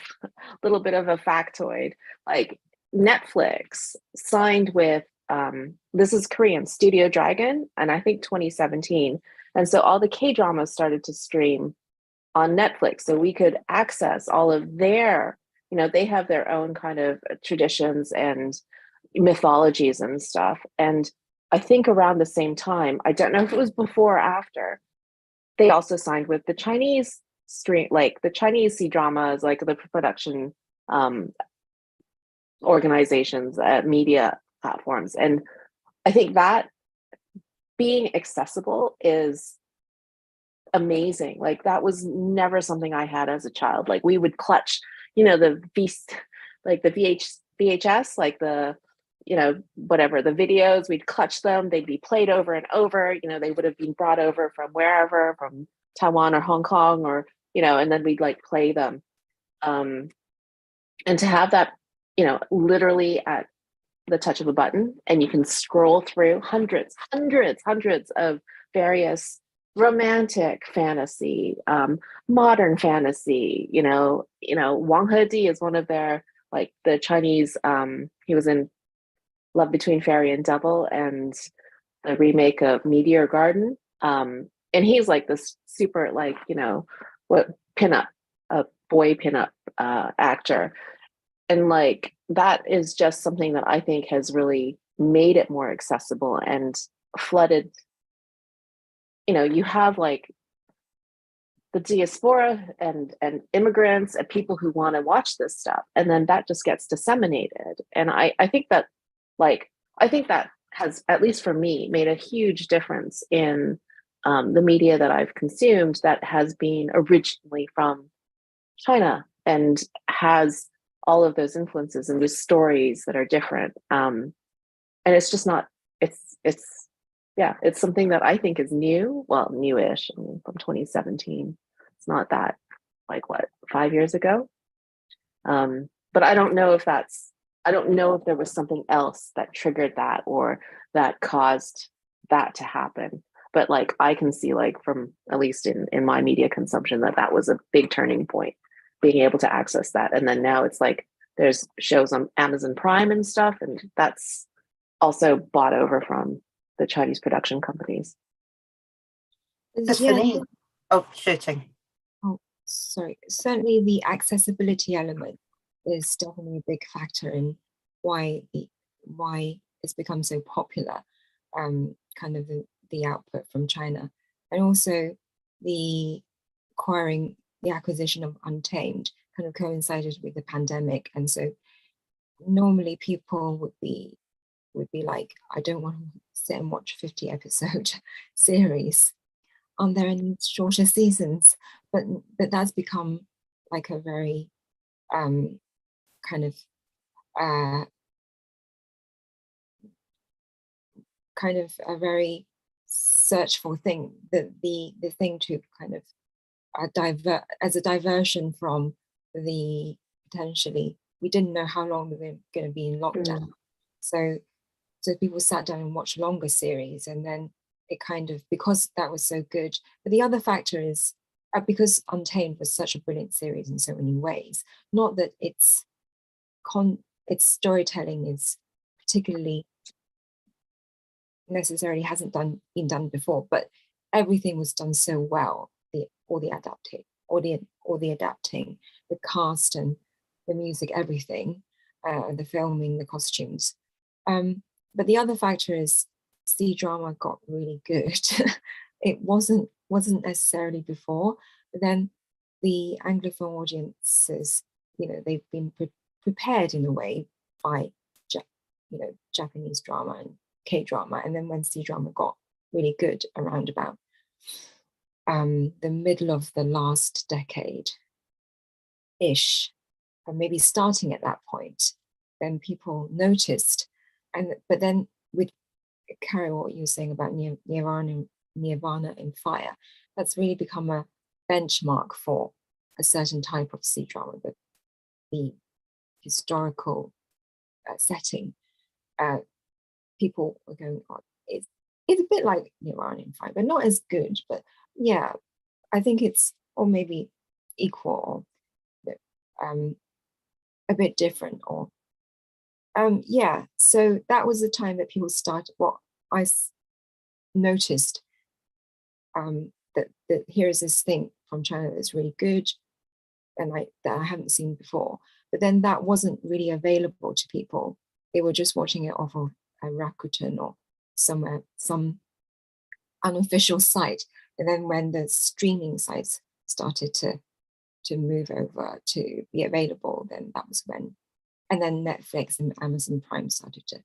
little bit of a factoid. Like Netflix signed with this is Korean, Studio Dragon, and I think 2017, and so all the K-dramas started to stream on Netflix, so we could access all of their, you know, they have their own kind of traditions and mythologies and stuff. And I think around the same time, I don't know if it was before or after, they also signed with the Chinese stream, like the Chinese C-dramas, like the production organizations, media platforms. And I think that being accessible is amazing. Like that was never something I had as a child. Like we would clutch, you know, the VHS, like the, you know, whatever, the videos, we'd clutch them, they'd be played over and over, you know, they would have been brought over from wherever, from Taiwan or Hong Kong, or, you know, and then we'd like play them. And to have that, you know, literally at the touch of a button, and you can scroll through hundreds of various romantic fantasy, modern fantasy, you know, Wang Hedi is one of their, like the Chinese, he was in Love Between Fairy and Devil and the remake of Meteor Garden. And he's like this super, like, you know, what pinup, a boy pinup actor. And like, that is just something that I think has really made it more accessible and flooded, you know, you have like the diaspora and immigrants and people who want to watch this stuff. And then that just gets disseminated. And I think that, like, I think that has, at least for me, made a huge difference in the media that I've consumed that has been originally from China and has all of those influences and those stories that are different. And it's just not, yeah, it's something that I think is new, well, newish, I mean, from 2017. It's not that, like, what, 5 years ago? But I don't know if there was something else that triggered that or that caused that to happen. But like, I can see, like, from at least in my media consumption, that was a big turning point, being able to access that. And then now it's like, there's shows on Amazon Prime and stuff, and that's also bought over from the Chinese production companies. As for me, Xueting. Oh, sorry. Certainly the accessibility element is definitely a big factor in why it's become so popular, kind of the output from China. And also the acquisition of Untamed kind of coincided with the pandemic. And so normally people would be like, I don't want to sit and watch 50 episode series. Aren't there any shorter seasons? But that's become like a very kind of a very searchful thing, the thing to kind of divert as a diversion from the potentially, we didn't know how long we were going to be in lockdown. So people sat down and watched longer series, and then it kind of, because that was so good. But the other factor is because Untamed was such a brilliant series in so many ways, not that its storytelling is particularly necessarily hasn't been done before, but everything was done so well. The adapting, the cast and the music, everything, the filming, the costumes. But the other factor is C-drama got really good. It wasn't necessarily before, but then the Anglophone audiences, you know, they've been prepared in a way by Japanese drama and K-drama, and then when C-drama got really good around about the middle of the last decade-ish, maybe starting at that point, then people noticed. But then with Carol, what you were saying about Nirvana in fire, that's really become a benchmark for a certain type of sea drama, the historical setting. People are going on. It's a bit like Nirvana in fire, but not as good. But yeah, I think it's, or maybe equal, or a bit different, or yeah. So that was the time that people started. What I noticed, that here is this thing from China that's really good, and that I haven't seen before. But then that wasn't really available to people. They were just watching it off of a Rakuten or somewhere, some unofficial site. And then when the streaming sites started to move over to be available, then that was when, and then Netflix and Amazon Prime started to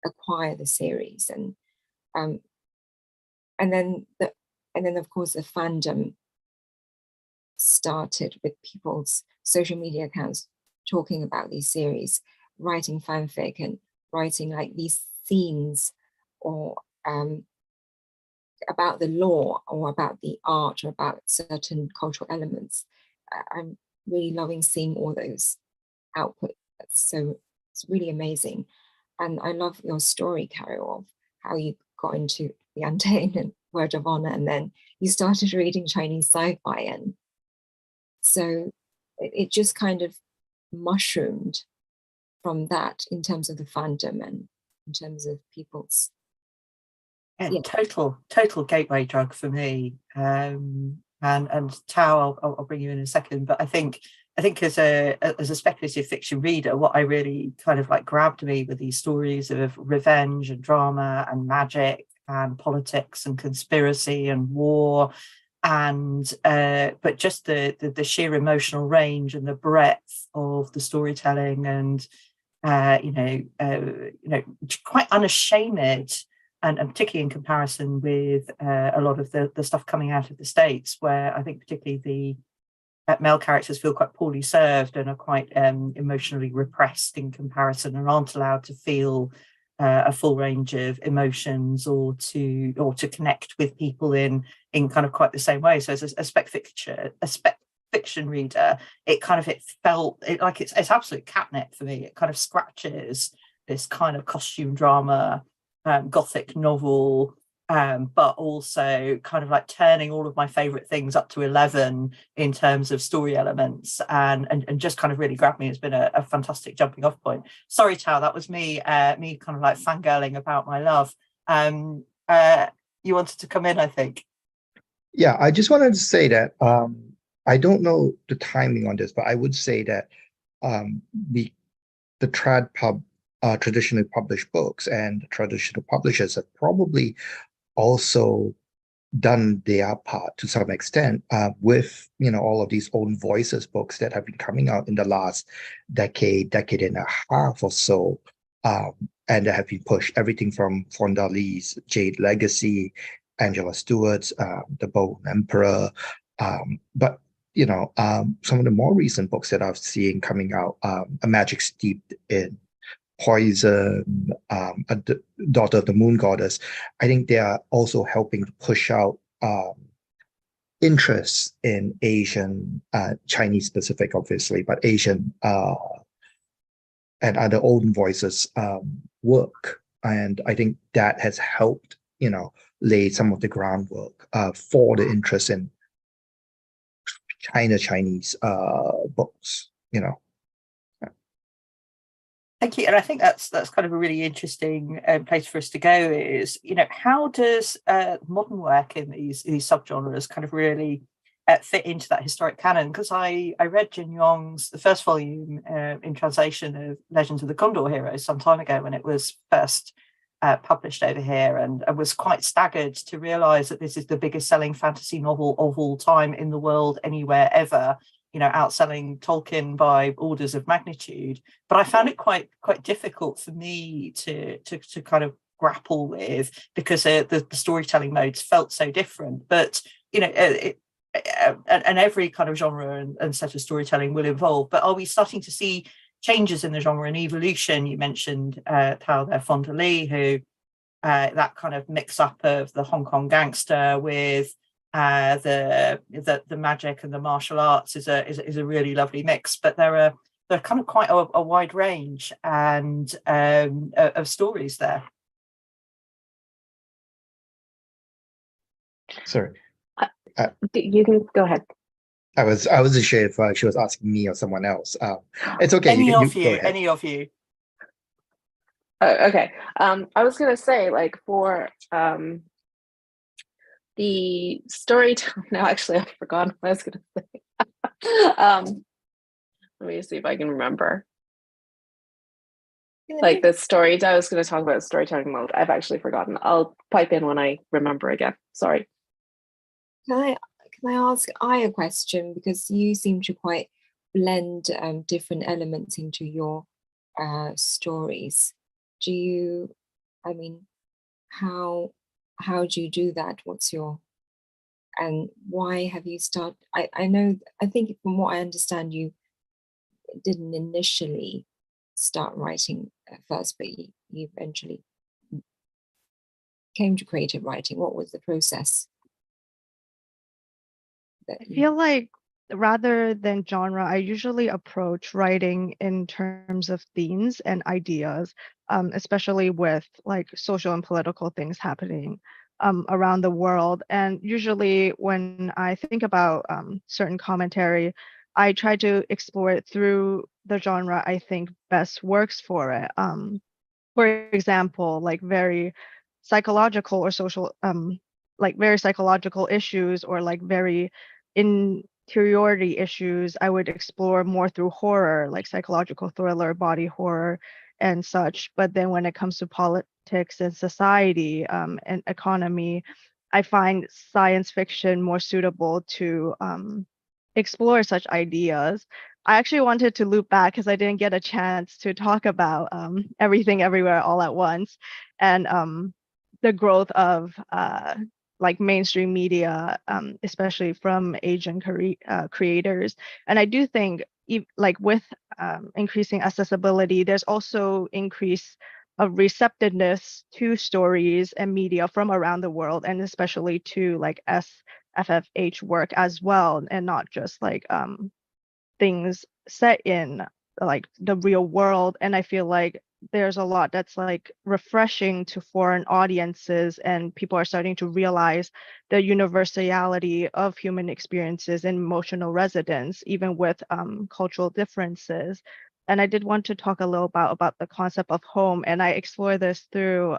acquire the series, and then of course the fandom started with people's social media accounts talking about these series, writing fanfic and writing like these scenes, or about the lore, or about the art, or about certain cultural elements. I'm really loving seeing all those output. So it's really amazing. And I love your story, Carol, of how you got into The Untamed and Word of Honor, and then you started reading Chinese sci-fi, and so it just kind of mushroomed from that in terms of the fandom and in terms of people's. Yeah, total gateway drug for me. And Tao, I'll bring you in a second, but I think as a speculative fiction reader, what I really kind of like grabbed me were these stories of revenge and drama and magic and politics and conspiracy and war, and but just the sheer emotional range and the breadth of the storytelling, and quite unashamed. And particularly in comparison with a lot of the stuff coming out of the States, where I think particularly the male characters feel quite poorly served and are quite emotionally repressed in comparison, and aren't allowed to feel a full range of emotions, or to connect with people in kind of quite the same way. So as a spec fiction reader, it felt like it's absolute catnip for me. It kind of scratches this kind of costume drama, Gothic novel, but also kind of like turning all of my favorite things up to 11 in terms of story elements, and just kind of really grabbed me. It's been a fantastic jumping off point. Sorry, Tao, that was me kind of like fangirling about my love. You wanted to come in, I think. Yeah, I just wanted to say that I don't know the timing on this, but I would say that the trad pub traditionally published books and traditional publishers have probably also done their part to some extent with all of these own voices books that have been coming out in the last decade and a half or so, and that have been pushed, everything from Fonda Lee's Jade Legacy, Angela Stewart's The Bone Emperor, but some of the more recent books that I've seen coming out, A Magic Steeped in Poison, A Daughter of the Moon Goddess, I think they are also helping to push out interest in Asian, Chinese specific, obviously, but Asian and other own voices work. And I think that has helped, lay some of the groundwork for the interest in Chinese books, Thank you. And I think that's kind of a really interesting place for us to go is, how does modern work in these subgenres kind of really fit into that historic canon? Because I read Yong's the first volume in translation of Legends of the Condor Heroes some time ago when it was first published over here, and I was quite staggered to realise that this is the biggest selling fantasy novel of all time in the world, anywhere, ever. Outselling Tolkien by orders of magnitude. But I found it quite difficult for me to kind of grapple with, because the storytelling modes felt so different. But and every kind of genre and set of storytelling will evolve, but are we starting to see changes in the genre and evolution? You mentioned Tao there, Fonda Lee, who that kind of mix up of the Hong Kong gangster with the magic and the martial arts is a really lovely mix. But there are kind of quite a wide range and of stories there. Sorry. You can go ahead. I wasn't sure if she was asking me or someone else. It's okay. Any you of go you, ahead. any of you. Okay. I was gonna say, like, for the storytelling. Now, actually, I've forgotten what I was gonna say. Let me see if I can remember. Like the story, I was going to talk about storytelling mode. I've actually forgotten. I'll pipe in when I remember again. Sorry. Can I ask a question, because you seem to quite blend different elements into your stories. Do you? I mean, how do you do that? What's your, and why have you started? I know. I think from what I understand, you didn't initially start writing first, but you eventually came to creative writing. What was the process? I feel like rather than genre, I usually approach writing in terms of themes and ideas, especially with like social and political things happening around the world. And usually when I think about certain commentary, I try to explore it through the genre I think best works for it. For example, like very psychological or social, like very psychological issues or like very interiority issues, I would explore more through horror, like psychological thriller, body horror, and such. But then when it comes to politics and society and economy, I find science fiction more suitable to explore such ideas. I actually wanted to loop back because I didn't get a chance to talk about everything everywhere all at once and the growth of like mainstream media, especially from Asian creators. And I do think like with increasing accessibility, there's also increase of receptiveness to stories and media from around the world, and especially to like SFFH work as well, and not just like things set in like the real world. And I feel like there's a lot that's like refreshing to foreign audiences, and people are starting to realize the universality of human experiences and emotional resonance, even with cultural differences. And I did want to talk a little about the concept of home, and I explore this through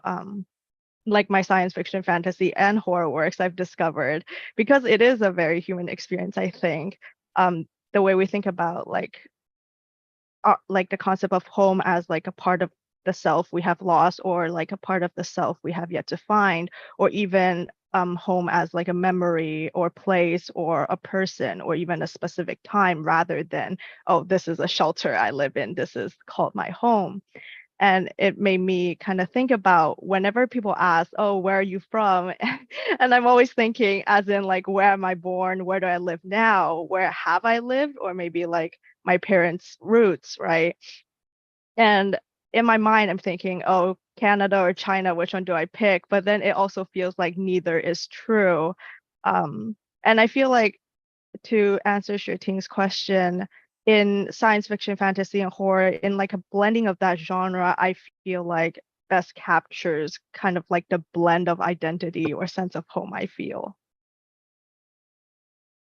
like my science fiction, fantasy, and horror works I've discovered, because it is a very human experience, I think. The way we think about like the concept of home as like a part of the self we have lost, or like a part of the self we have yet to find, or even home as like a memory or place or a person or even a specific time, rather than, oh, this is a shelter I live in, this is called my home. And it made me kind of think about whenever people ask, oh, where are you from? And I'm always thinking as in like, where am I born? Where do I live now? Where have I lived? Or maybe like my parents' roots, right? And in my mind, I'm thinking, oh, Canada or China, which one do I pick? But then it also feels like neither is true. And I feel like, to answer Xueting's question, in science fiction, fantasy, and horror, in like a blending of that genre, I feel like best captures kind of like the blend of identity or sense of home I feel.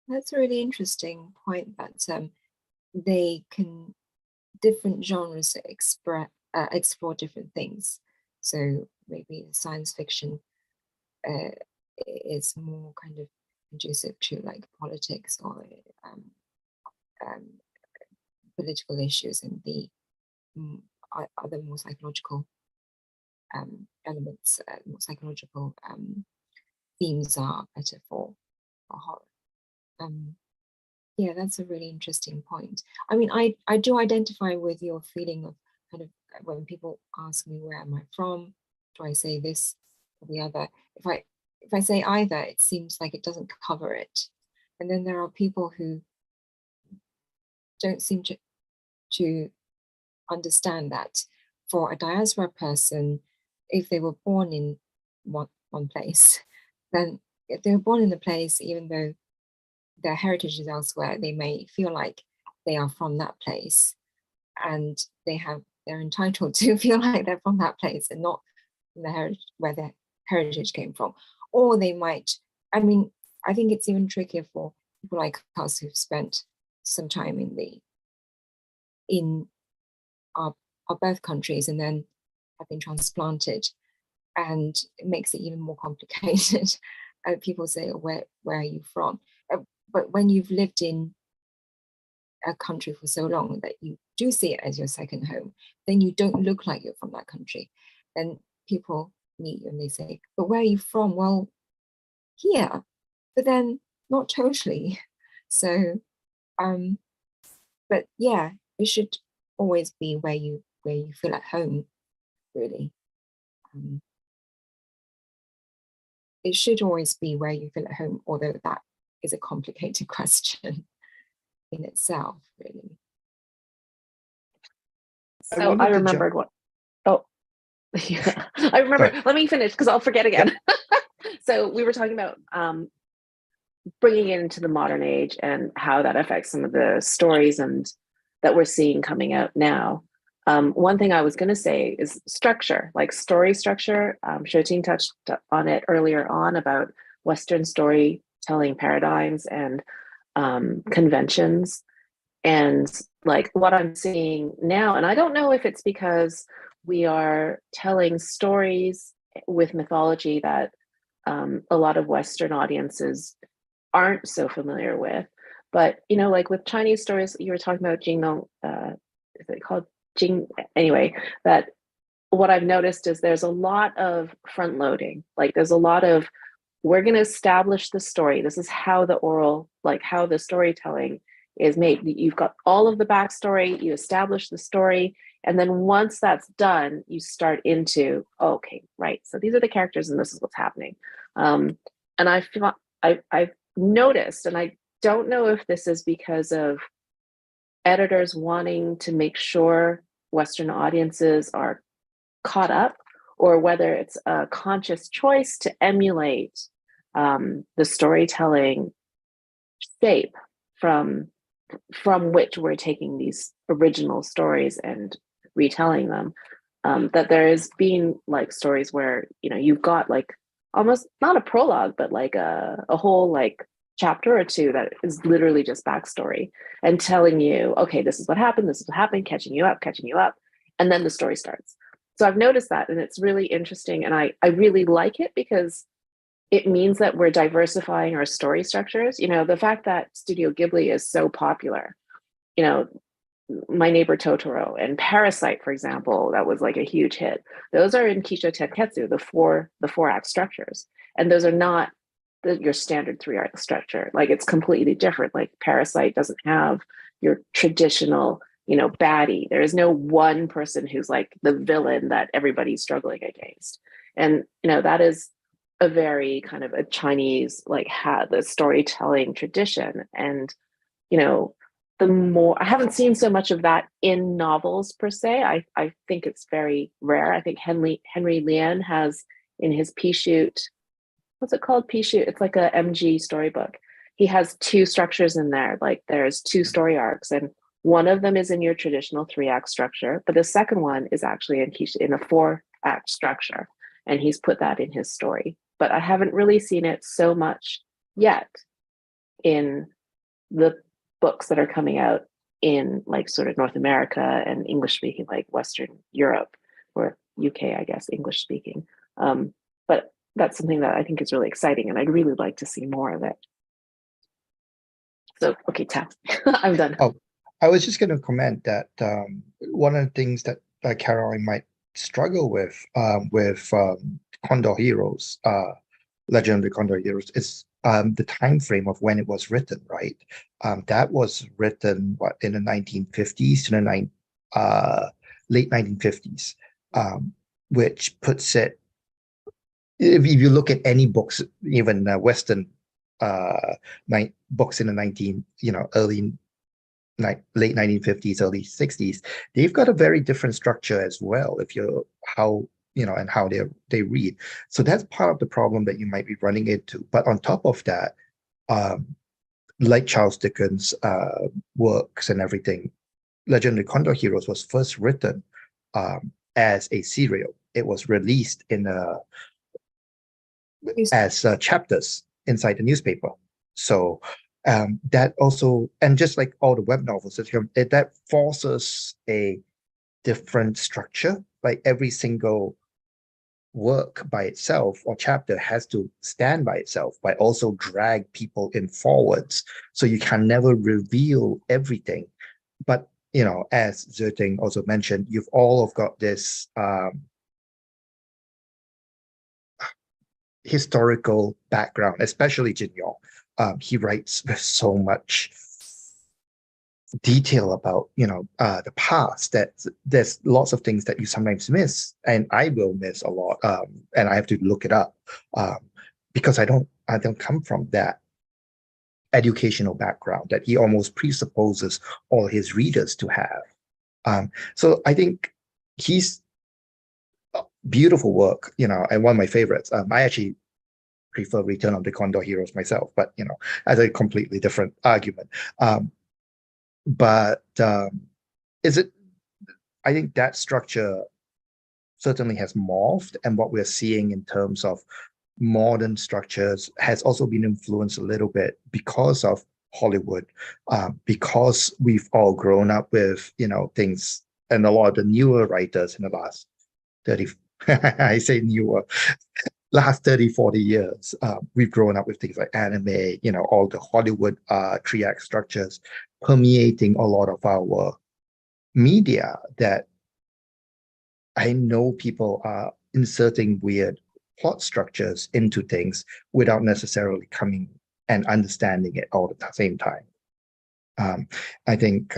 That's a really interesting point, that they can, different genres explore different things. So maybe science fiction is more kind of conducive to like politics or political issues, and the other more psychological elements, more psychological themes are better for horror. Yeah, that's a really interesting point. I mean, I do identify with your feeling of kind of when people ask me where am I from, do I say this or the other? If I say either, it seems like it doesn't cover it. And then there are people who don't seem to understand that for a diaspora person, if they were born in one place, then if they were born in the place, even though their heritage is elsewhere, they may feel like they are from that place, and they're entitled to feel like they're from that place and not from the heritage where their heritage came from. Or they might, I mean, I think it's even trickier for people like us who've spent some time in our birth countries and then have been transplanted, and it makes it even more complicated. People say, oh, where are you from? But when you've lived in a country for so long that you do see it as your second home, then you don't look like you're from that country. Then people meet you and they say, but where are you from? Well, here, but then not totally. So, but yeah, it should always be where you feel at home, really. It should always be where you feel at home, although that is a complicated question in itself, really. So I remembered what, oh, yeah, I remember, let me finish because I'll forget again. So we were talking about bringing it into the modern age and how that affects some of the stories and that we're seeing coming out now. One thing I was going to say is structure, like story structure. Xueting touched on it earlier on about Western storytelling paradigms and conventions. And like what I'm seeing now, and I don't know if it's because we are telling stories with mythology that a lot of Western audiences aren't so familiar with, but you know, like with Chinese stories, you were talking about Jing, is it called Jing? Anyway, that what I've noticed is there's a lot of front loading. Like there's a lot of, we're going to establish the story. This is how the oral, like how the storytelling is made. You've got all of the backstory, you establish the story, and then once that's done, you start into, oh, okay, right, so these are the characters and this is what's happening. And I feel I've noticed, and I don't know if this is because of editors wanting to make sure Western audiences are caught up, or whether it's a conscious choice to emulate the storytelling shape from which we're taking these original stories and retelling them. That there is being like stories where, you know, you've got like almost not a prologue, but like a whole like chapter or two that is literally just backstory and telling you, okay, this is what happened, catching you up, and then the story starts. So I've noticed that, and it's really interesting, and I really like it because it means that we're diversifying our story structures. You know, the fact that Studio Ghibli is so popular, you know, My Neighbor Totoro and Parasite, for example, that was like a huge hit. Those are in Kisho Tenketsu, the four act structures. And those are not your standard 3-act structure. Like it's completely different. Like Parasite doesn't have your traditional, you know, baddie. There is no one person who's like the villain that everybody's struggling against. And, you know, that is a very kind of a Chinese, like had the storytelling tradition. And, you know, the more, I haven't seen so much of that in novels per se. I think it's very rare. I think Henry Lian has in his pea shoot, what's it called? Pea shoot. It's like a MG storybook. He has 2 structures in there. Like there's 2 story arcs, and one of them is in your traditional 3-act structure, but the second one is actually in a 4-act structure. And he's put that in his story. But I haven't really seen it so much yet in the books that are coming out in like sort of North America and English speaking, like Western Europe or UK, I guess, English speaking. But that's something that I think is really exciting, and I'd really like to see more of it. So, okay, Tao, I'm done. Oh, I was just going to comment that one of the things that Caroline might struggle with Condor Heroes, Legend of the Condor Heroes, is the time frame of when it was written, right? That was written in the 1950s to the late 1950s, which puts it, if you look at any books, even Western books in the late 1950s, early 60s, they've got a very different structure as well. If you're and how they read. So that's part of the problem that you might be running into. But on top of that, like Charles Dickens' works and everything, Legendary Condor Heroes was first written as a serial. It was released as chapters inside the newspaper. So that also, and just like all the web novels, that forces a different structure. Like every single work by itself or chapter has to stand by itself, but also drag people in forwards. So you can never reveal everything. But, as Xueting also mentioned, you've all of got this historical background, especially Yong. He writes with so much detail about the past that there's lots of things that you sometimes miss, and I will miss a lot, and I have to look it up because I don't come from that educational background that he almost presupposes all his readers to have. So I think he's beautiful work, and one of my favorites. I actually prefer Return of the Condor Heroes myself, but as a completely different argument. But I think that structure certainly has morphed, and what we're seeing in terms of modern structures has also been influenced a little bit because of Hollywood, because we've all grown up with, things, and a lot of the newer writers in the last 30, I say newer, last 30, 40 years, we've grown up with things like anime, all the Hollywood three-act structures permeating a lot of our media, that I know people are inserting weird plot structures into things without necessarily coming and understanding it all at the same time. I think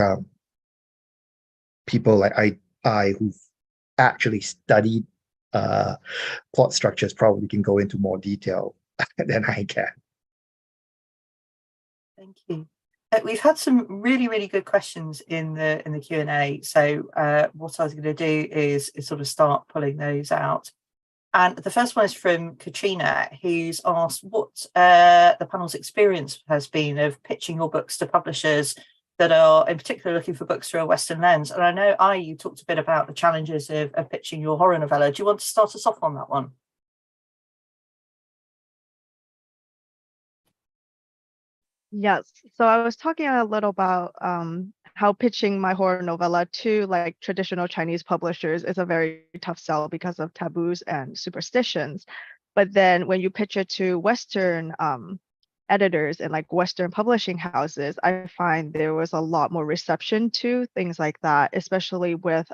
people like I who've actually studied plot structures probably can go into more detail than I can. Thank you. We've had some really, really good questions in the Q&A. So what I was going to do is sort of start pulling those out. And the first one is from Katrina, who's asked what the panel's experience has been of pitching your books to publishers that are in particular looking for books through a Western lens. And I know, you talked a bit about the challenges of pitching your horror novella. Do you want to start us off on that one? Yes. So I was talking a little about how pitching my horror novella to like traditional Chinese publishers is a very tough sell because of taboos and superstitions. But then when you pitch it to Western editors and like Western publishing houses, I find there was a lot more reception to things like that, especially with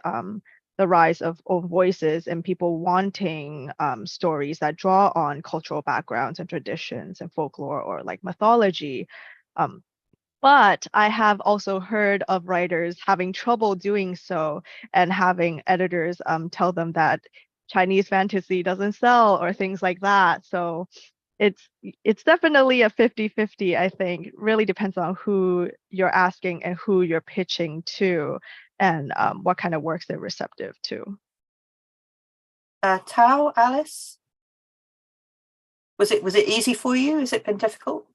the rise of voices and people wanting stories that draw on cultural backgrounds and traditions and folklore or like mythology. But I have also heard of writers having trouble doing so and having editors tell them that Chinese fantasy doesn't sell or things like that. So it's definitely a 50-50, I think. Really depends on who you're asking and who you're pitching to, and what kind of works they're receptive to. Tao, Alice? Was it easy for you? Has it been difficult?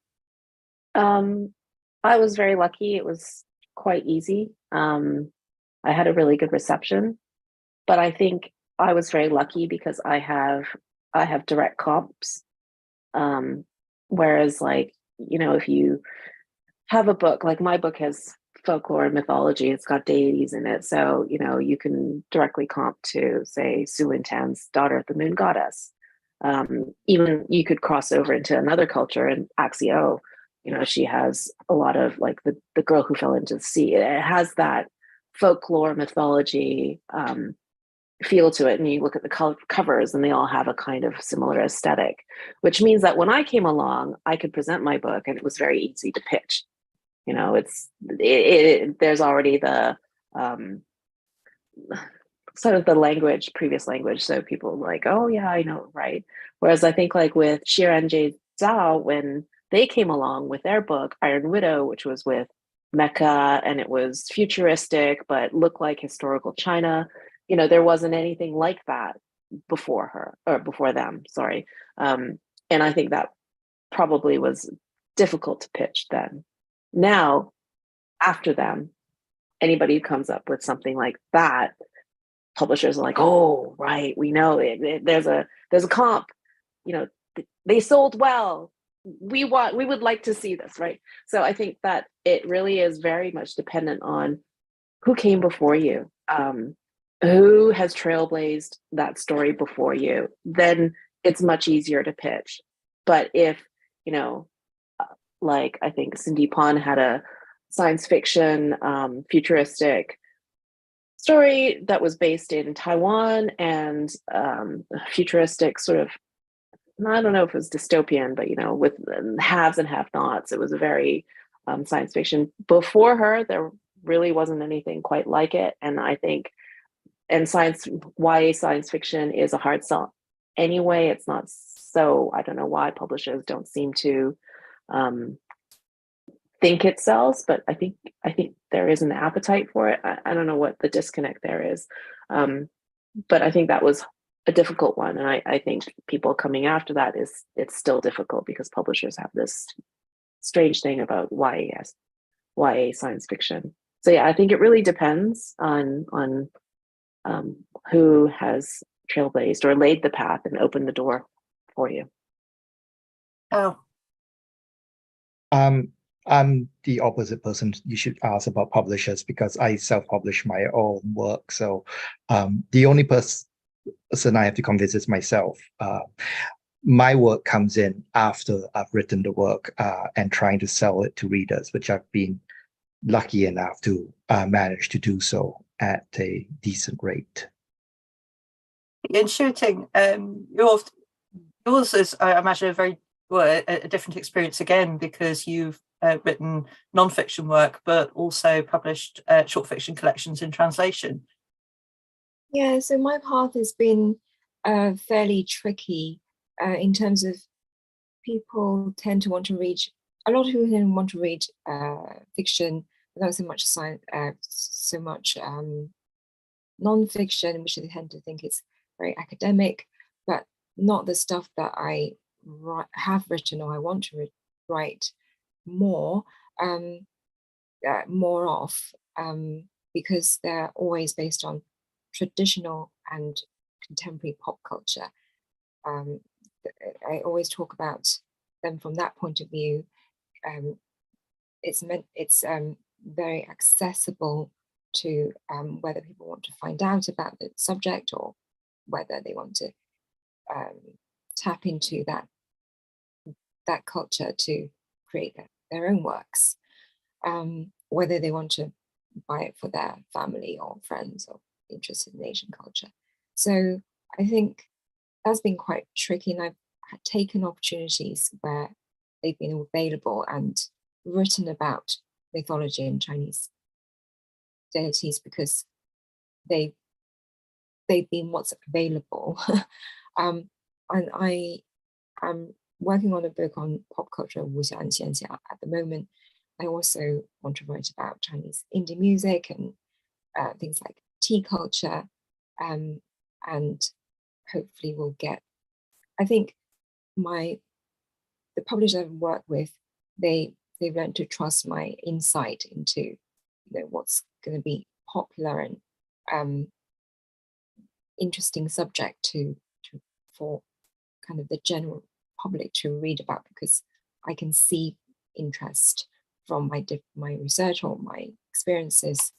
I was very lucky. It was quite easy. I had a really good reception, but I think I was very lucky because I have direct comps. Whereas like, if you have a book, like my book has folklore and mythology, it's got deities in it. So, you can directly comp to, say, Su Lintan's Daughter of the Moon Goddess. Even you could cross over into another culture, and Axio, she has a lot of like the girl who fell into the sea. It has that folklore mythology feel to it, and you look at the covers and they all have a kind of similar aesthetic, which means that when I came along, I could present my book and it was very easy to pitch. There's already the sort of the previous language, so people are like, oh yeah, I know, right? Whereas I think like with Shiran J. Zhao, when they came along with their book, Iron Widow, which was with Mecca, and it was futuristic, but looked like historical China. You know, there wasn't anything like that before her, or before them, sorry. And I think that probably was difficult to pitch then. Now, after them, anybody who comes up with something like that, publishers are like, oh, right, we know it. There's a comp, you know, they sold well. We would like to see this, right? So I think that it really is very much dependent on who came before you, who has trailblazed that story before you. Then it's much easier to pitch. But if, you know, like I think Cindy Pon had a science fiction, futuristic story that was based in Taiwan, and futuristic sort of, I don't know if it was dystopian, but, you know, with haves and have-nots. It was a very science fiction. Before her, there really wasn't anything quite like it. And I think, and YA science fiction is a hard sell anyway. It's not, so I don't know why publishers don't seem to think it sells, but I think there is an appetite for it. I don't know what the disconnect there is. But I think that was a difficult one. And I think people coming after that, it's still difficult because publishers have this strange thing about YA science fiction. So yeah, I think it really depends on who has trailblazed or laid the path and opened the door for you. Oh. I'm the opposite person you should ask about publishers, because I self-publish my own work. So the only person I have to convince is myself. My work comes in after I've written the work and trying to sell it to readers, which I've been lucky enough to manage to do so at a decent rate. In Xueting, yours is, I imagine, a different experience again, because you've written non-fiction work, but also published short fiction collections in translation. Yeah, so my path has been fairly tricky in terms of people tend to want to read, a lot of people tend to want to read fiction, but not so much science, non-fiction, which they tend to think is very academic, but not the stuff that I have written or I want to write more of, because they're always based on traditional and contemporary pop culture. I always talk about them from that point of view. It's very accessible to whether people want to find out about the subject or whether they want to tap into that culture to create their own works, whether they want to buy it for their family or friends or interested in Asian culture. So I think that's been quite tricky, and I've taken opportunities where they've been available and written about mythology and Chinese deities because they've been what's available. And I am working on a book on pop culture, wuxia and xianxia at the moment. I also want to write about Chinese indie music and things like tea culture, and hopefully we'll get, I think the publishers I've worked with, they've learned to trust my insight into what's going to be popular and interesting subject for kind of the general public to read about, because I can see interest from my research or my experiences,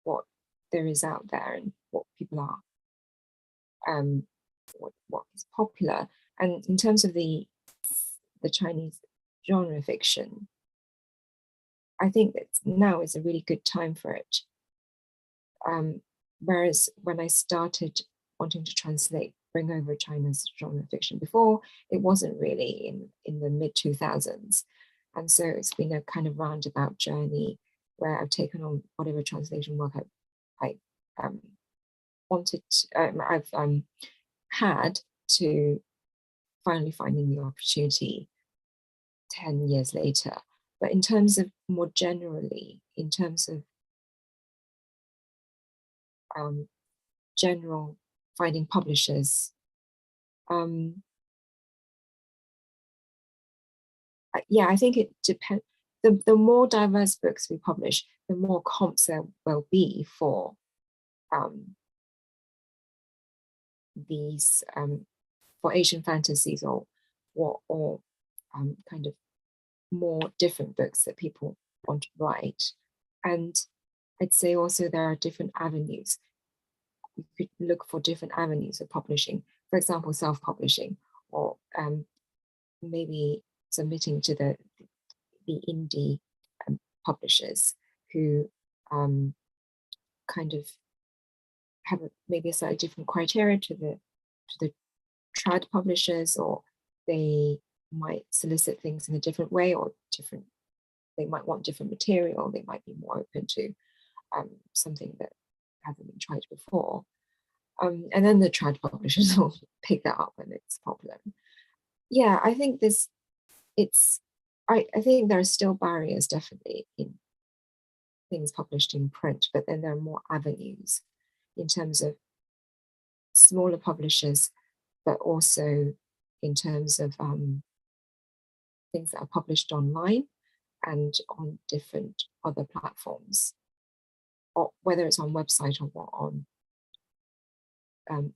what there is out there and what people are, what is popular. And in terms of the Chinese genre fiction, I think that now is a really good time for it. Whereas when I started wanting to bring over China's genre fiction before, it wasn't really in the mid-2000s. And so it's been a kind of roundabout journey where I've taken on whatever translation work I've had to finally finding the opportunity 10 years later. But in terms of more generally, in terms of general finding publishers, yeah, I think it depends. The more diverse books we publish, the more comps there will be for these for Asian fantasies or kind of more different books that people want to write. And I'd say also there are different avenues. You could look for different avenues of publishing, for example, self-publishing, or maybe submitting to the indie publishers who kind of have maybe a slightly different criteria to the trad publishers, or they might solicit things in a different way, or they might want different material. They might be more open to something that hasn't been tried before. And then the trad publishers will pick that up when it's popular. Yeah, I think I think there are still barriers definitely in things published in print, but then there are more avenues in terms of smaller publishers, but also in terms of things that are published online and on different other platforms, or whether it's on website or on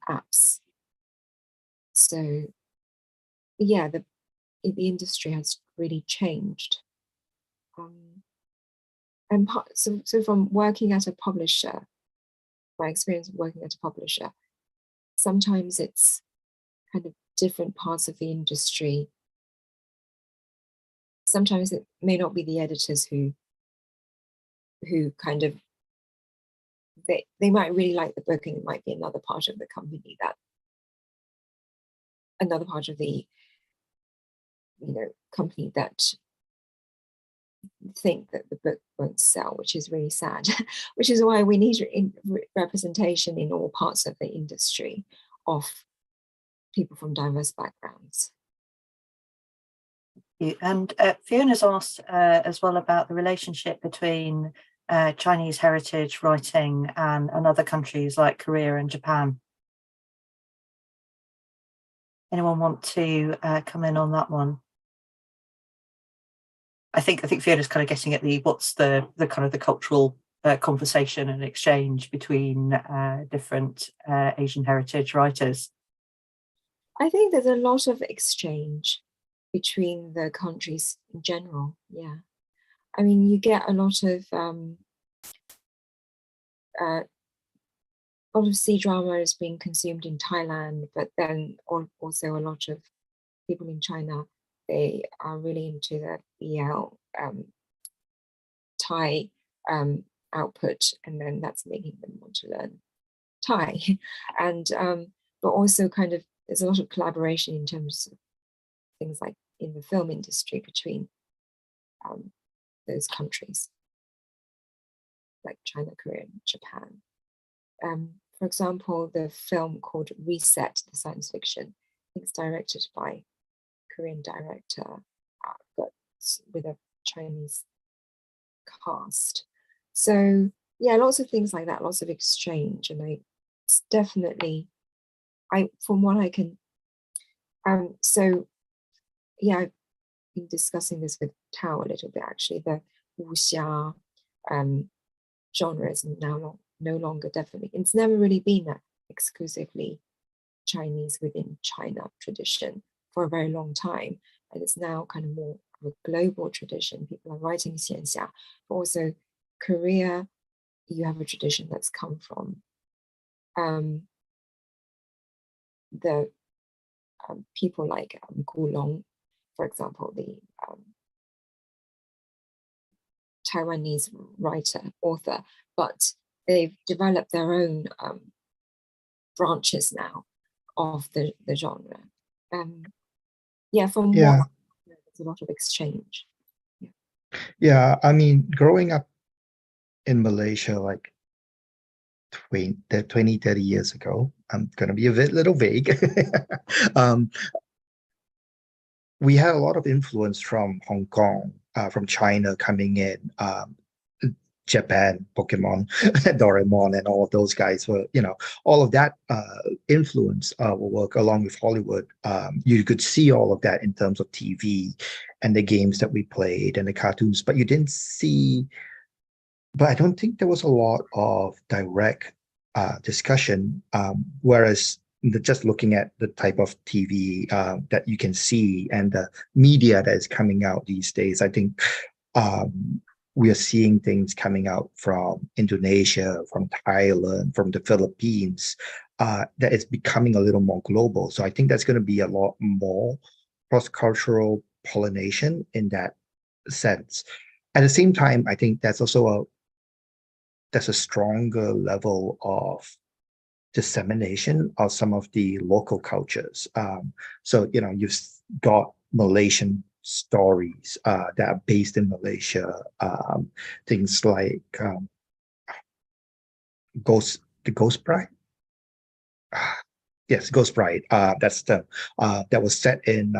apps. So yeah, the industry has really changed. And so from working at a publisher, my experience of working at a publisher, sometimes it's kind of different parts of the industry. Sometimes it may not be the editors who kind of, they might really like the book, and it might be another part of the company another part of the company that think that the book won't sell, which is really sad. Which is why we need representation in all parts of the industry of people from diverse backgrounds. And Fiona's asked as well about the relationship between Chinese heritage writing and other countries like Korea and Japan. Anyone want to come in on that one? I think Fiona's kind of getting at what's the kind of the cultural conversation and exchange between different Asian heritage writers. I think there's a lot of exchange between the countries in general. Yeah, I mean, you get a lot of C drama is being consumed in Thailand, but then also a lot of people in China, they are really into the BL Thai output, and then that's making them want to learn Thai. And but also kind of there's a lot of collaboration in terms of things like in the film industry between those countries, like China, Korea, and Japan. For example, the film called Reset, the science fiction, I think it's directed by Korean director, but with a Chinese cast. So yeah, lots of things like that, lots of exchange, and it's definitely, from what I can, so yeah, I've been discussing this with Tao a little bit actually. The wuxia genre is now no longer definitely, it's never really been that exclusively Chinese within China tradition for a very long time, and it's now kind of more of a global tradition. People are writing xianxia, but also Korea, you have a tradition that's come from the people like Yong, for example, the Taiwanese author, but they've developed their own branches now of the genre. Yeah, from Yeah. what there's a lot of exchange. Yeah, I mean, growing up in Malaysia, like 20, 30 years ago, I'm going to be a little vague. we had a lot of influence from Hong Kong, from China coming in, Japan, Pokemon, Doraemon, and all of those guys were, all of that influence will work along with Hollywood. You could see all of that in terms of TV and the games that we played and the cartoons, but you didn't see, but I don't think there was a lot of direct discussion, whereas just looking at the type of TV that you can see and the media that is coming out these days, I think we are seeing things coming out from Indonesia, from Thailand, from the Philippines, that is becoming a little more global. So I think that's going to be a lot more cross-cultural pollination in that sense. At the same time, I think that's also there's a stronger level of dissemination of some of the local cultures. So, you've got Malaysian stories that are based in Malaysia, things like the Ghost Bride. Yes, Ghost Bride. That's that was set in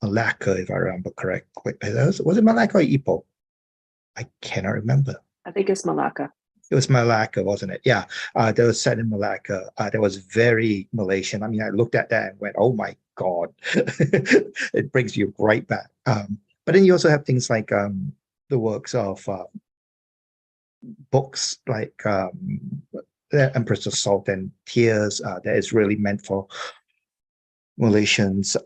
Malacca, if I remember correctly. Was it Malacca or Ipoh? I cannot remember. I think it's Malacca. It was Malacca, wasn't it? Yeah, that was set in Malacca. That was very Malaysian. I mean, I looked at that and went, "Oh my God!" It brings you right back. But then you also have things like the works of books like The Empress of Salt and Tears. That is really meant for Malaysians.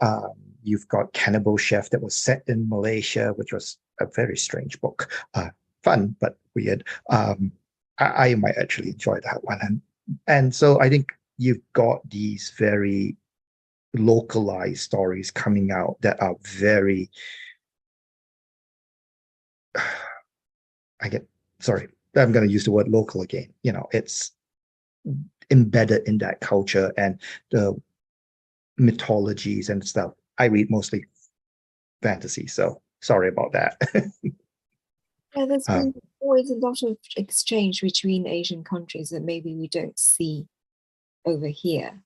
You've got Cannibal Chef that was set in Malaysia, which was a very strange book. Fun but weird. I might actually enjoy that one. And so I think you've got these very localized stories coming out that are very, I'm going to use the word local again. It's embedded in that culture and the mythologies and stuff. I read mostly fantasy, so sorry about that. Yeah, there's been always a lot of exchange between Asian countries that maybe we don't see over here.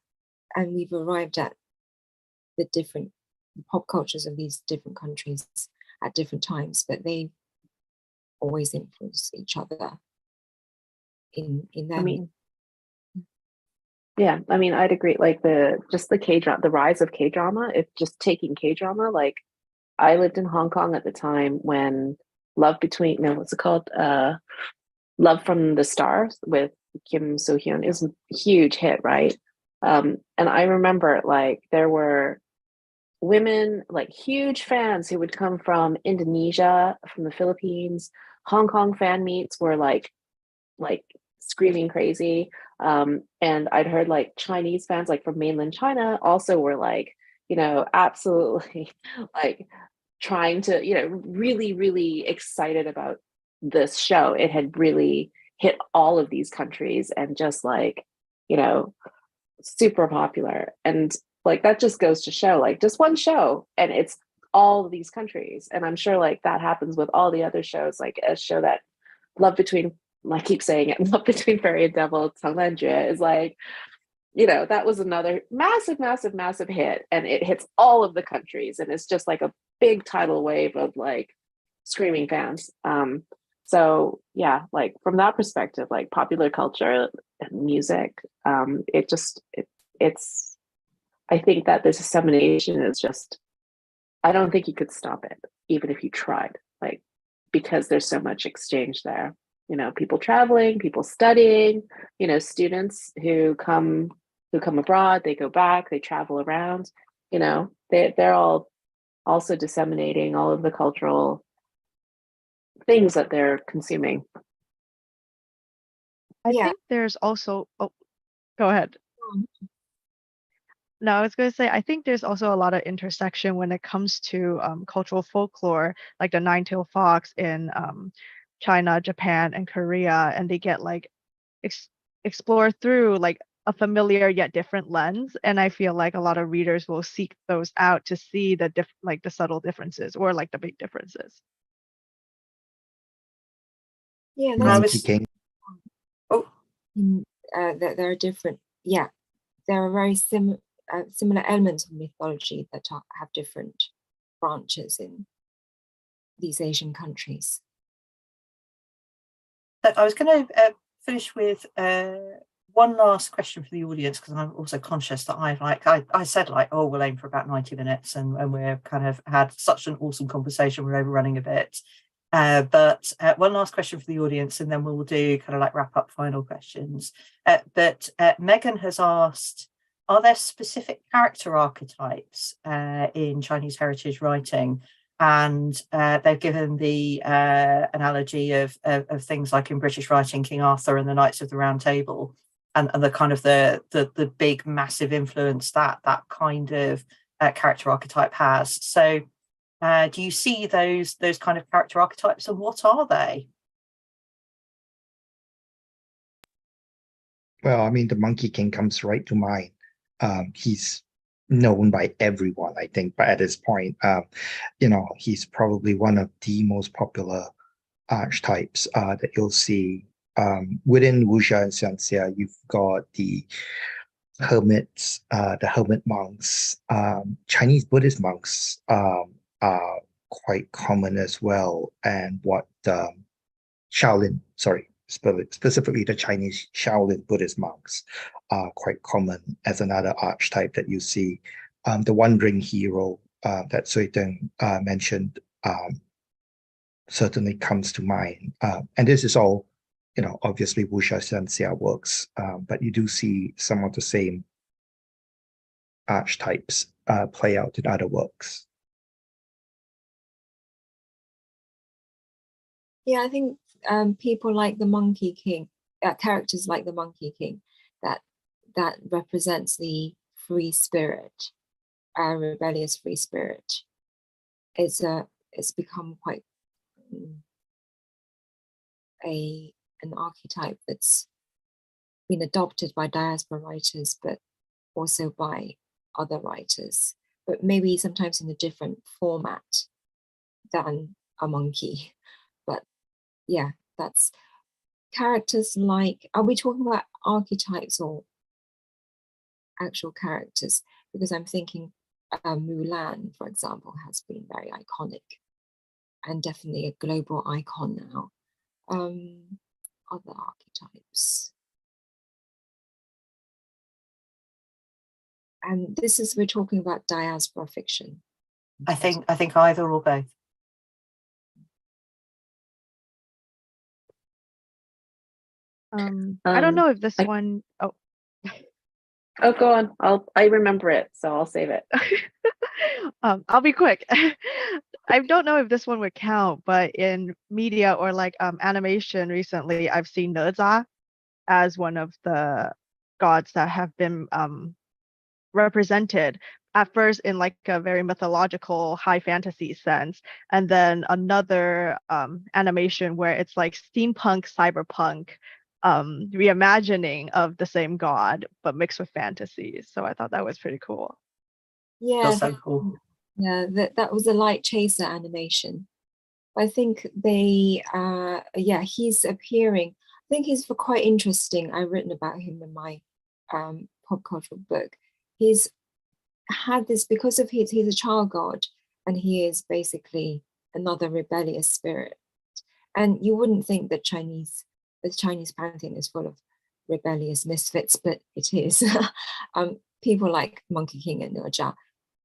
And we've arrived at the different pop cultures of these different countries at different times, but they always influence each other in them. I'd agree. Like the K-drama, the rise of K-drama, if just taking K-drama, like I lived in Hong Kong at the time when Love from the Stars with Kim So Hyun is a huge hit, right? And I remember like there were women, like huge fans who would come from Indonesia, from the Philippines. Hong Kong fan meets were like screaming crazy. And I'd heard like Chinese fans like from mainland China also were like, absolutely like trying to, really, really excited about this show. It had really hit all of these countries and just like, super popular. And like that just goes to show like just one show and it's all of these countries. And I'm sure like that happens with all the other shows, like a show that Love Between, I keep saying it, Love Between Fairy and Devil, 长男觉 is like, that was another massive, massive, massive hit. And it hits all of the countries. And it's just like a big tidal wave of like screaming fans. So yeah, like from that perspective, like popular culture and music, it's, I think that this dissemination is just, I don't think you could stop it, even if you tried, like, because there's so much exchange there. People traveling, people studying, students who come abroad, they go back, they travel around, they're all also disseminating all of the cultural things that they're consuming. I think there's also, go ahead. No, I was going to say, I think there's also a lot of intersection when it comes to cultural folklore, like the nine-tailed fox in China, Japan, and Korea, and they get like explore through like a familiar yet different lens. And I feel like a lot of readers will seek those out to see the the subtle differences or like the big differences. Yeah, that's there are different. Yeah, there are very similar. similar elements of mythology that have different branches in these Asian countries. I was going to finish with one last question for the audience, because I'm also conscious that I said oh, we'll aim for about 90 minutes, and we're kind of had such an awesome conversation, we're overrunning a bit. But one last question for the audience, and then we'll do kind of like wrap up final questions. But Megan has asked, are there specific character archetypes in Chinese heritage writing? And they've given the analogy of things like in British writing, King Arthur and the Knights of the Round Table, and the kind of the big massive influence that kind of character archetype has. So do you see those kind of character archetypes, and what are they? Well, I mean, the Monkey King comes right to mind. He's known by everyone, I think, but at this point, he's probably one of the most popular archetypes that you'll see. Within wuxia and xianxia, you've got the hermits, the hermit monks. Chinese Buddhist monks are quite common as well, and what Shaolin, specifically the Chinese Shaolin Buddhist monks are quite common as another archetype that you see. The wandering hero that Xueting mentioned certainly comes to mind. And this is all, obviously wuxia xianxia works, but you do see some of the same archetypes play out in other works. Yeah, I think people like the Monkey King, characters like the Monkey King, that represents the free spirit, rebellious free spirit. It's become quite an archetype that's been adopted by diaspora writers, but also by other writers, but maybe sometimes in a different format than a monkey. But yeah, that's characters like, are we talking about archetypes or actual characters? Because I'm thinking Mulan, for example, has been very iconic and definitely a global icon now. Other archetypes. And this is, we're talking about diaspora fiction. I think either or both. I don't know if this one. Oh, go on. I remember it, so I'll save it. I'll be quick. I don't know if this one would count, but in media or like animation recently, I've seen Neza as one of the gods that have been represented at first in like a very mythological high fantasy sense, and then another animation where it's like steampunk cyberpunk reimagining of the same god but mixed with fantasy. So I thought that was pretty cool. Yeah, That's so cool. Yeah, that was a light chaser animation. I think they he's appearing. I think he's quite interesting. I've written about him in my pop cultural book. He's had this because of he's a child god, and he is basically another rebellious spirit. And you wouldn't think that the Chinese pantheon is full of rebellious misfits, but it is. People like Monkey King and Neza.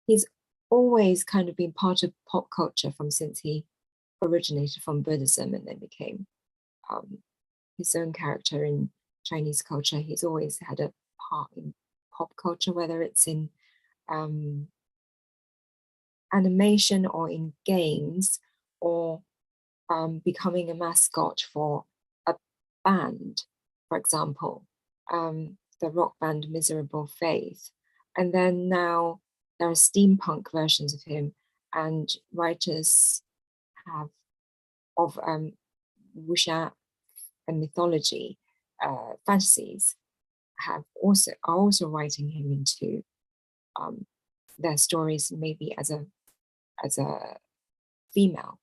He's always kind of been part of pop culture since he originated from Buddhism and then became his own character in Chinese culture. He's always had a part in pop culture, whether it's in animation or in games, or becoming a mascot for a band, for example, the rock band Miserable Faith. And then now there are steampunk versions of him, and writers of wuxia and mythology, fantasies, are also writing him into their stories, maybe as a female,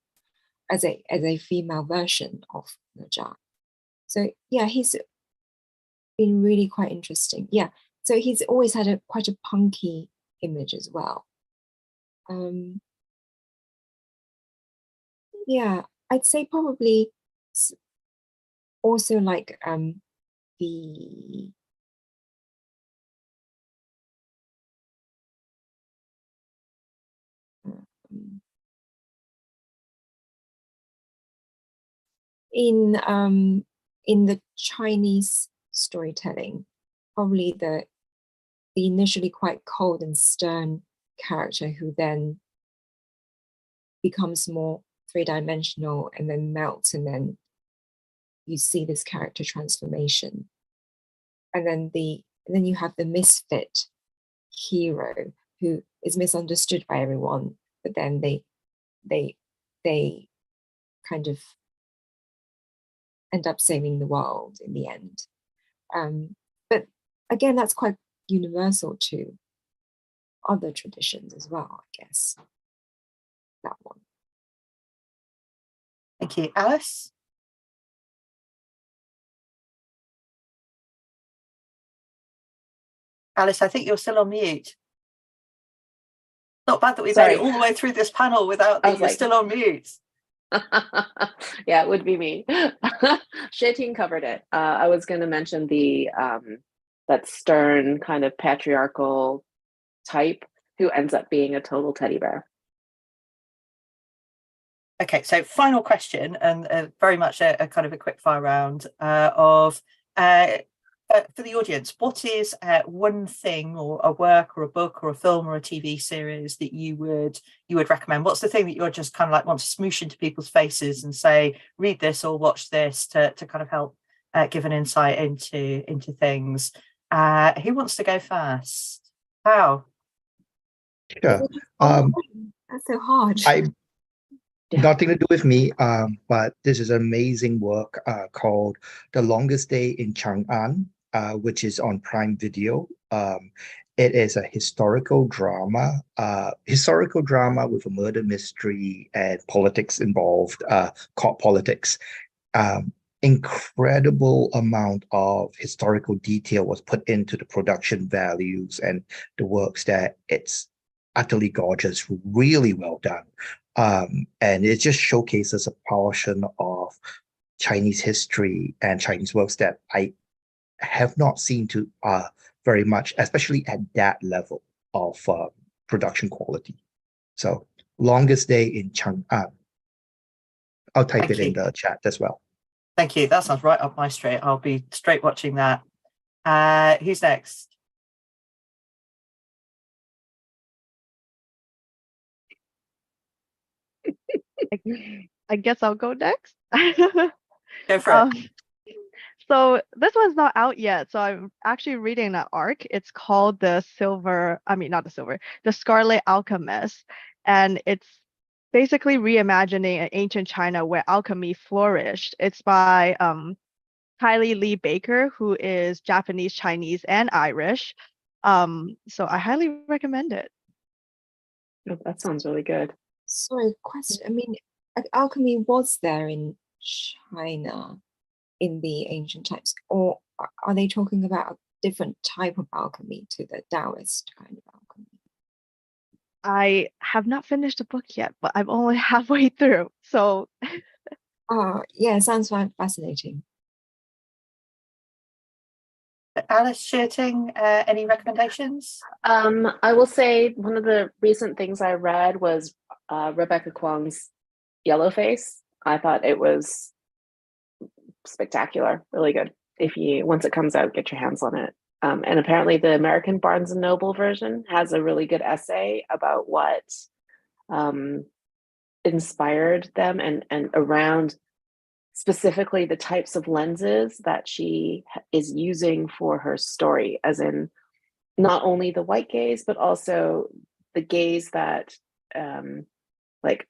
as a female version of Neza. So yeah, he's been really quite interesting. Yeah, so he's always had quite a punky image as well. Yeah, I'd say probably also like the in the Chinese storytelling, probably the initially quite cold and stern character who then becomes more three-dimensional and then melts, and then you see this character transformation. And then you have the misfit hero who is misunderstood by everyone, but then they kind of end up saving the world in the end. But again, that's quite universal to other traditions as well, I guess. That one. Thank you. Alice? Alice, I think you're still on mute. Not bad that we made it all the way through this panel without that you're still on mute. Yeah, it would be me. Xueting covered it. I was going to mention the that stern kind of patriarchal type who ends up being a total teddy bear. Okay, so final question, and very much a kind of a quick fire round of for the audience, what is one thing or a work or a book or a film or a TV series that you would recommend? What's the thing that you're just kind of like want to smoosh into people's faces and say, read this or watch this to kind of help give an insight into things? Who wants to go first? Tao? Sure. That's so hard. Nothing to do with me, but this is an amazing work called The Longest Day in Chang'an, which is on Prime Video. It is a historical drama with a murder mystery and politics involved, court politics. Incredible amount of historical detail was put into the production values and the works that it's utterly gorgeous, really well done. And it just showcases a portion of Chinese history and Chinese works that I have not seen to very much, especially at that level of production quality. So, Longest Day in Chang'an. I'll type it in the chat as well. Thank you. That sounds right up my street. I'll be straight watching that. Who's next? I guess I'll go next. Go for it. So this one's not out yet. So I'm actually reading an arc. It's called the Scarlet Alchemist. And it's basically reimagining an ancient China where alchemy flourished. It's by Kylie Lee Baker, who is Japanese, Chinese, and Irish. So I highly recommend it. Oh, that sounds really good. Sorry, question. I mean, alchemy was there in China in the ancient times, or are they talking about a different type of alchemy to the Taoist kind of alchemy? I have not finished the book yet, but I'm only halfway through. So, yeah, sounds fascinating. Alice, Xueting, any recommendations? I will say one of the recent things I read was Rebecca Kwong's Yellowface. I thought it was spectacular, really good. Once it comes out, get your hands on it. And apparently the American Barnes and Noble version has a really good essay about what inspired them and around specifically the types of lenses that she is using for her story, as in not only the white gaze, but also the gaze that like,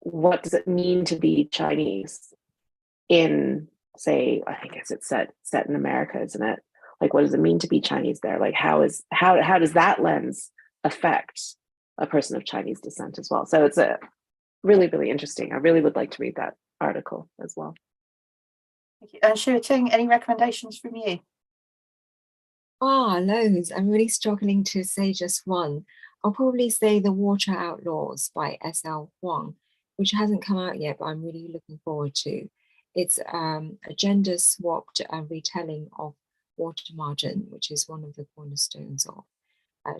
what does it mean to be Chinese in, say, I think it's set in America, isn't it? Like, what does it mean to be Chinese there? Like, how does that lens affect a person of Chinese descent as well? So it's a really, really interesting. I really would like to read that article as well. Thank you. And Xueting, any recommendations from you? Loads. I'm really struggling to say just one. I'll probably say The Water Outlaws by S.L. Huang, which hasn't come out yet, but I'm really looking forward to. It's a gender-swapped retelling of water margin, which is one of the cornerstones of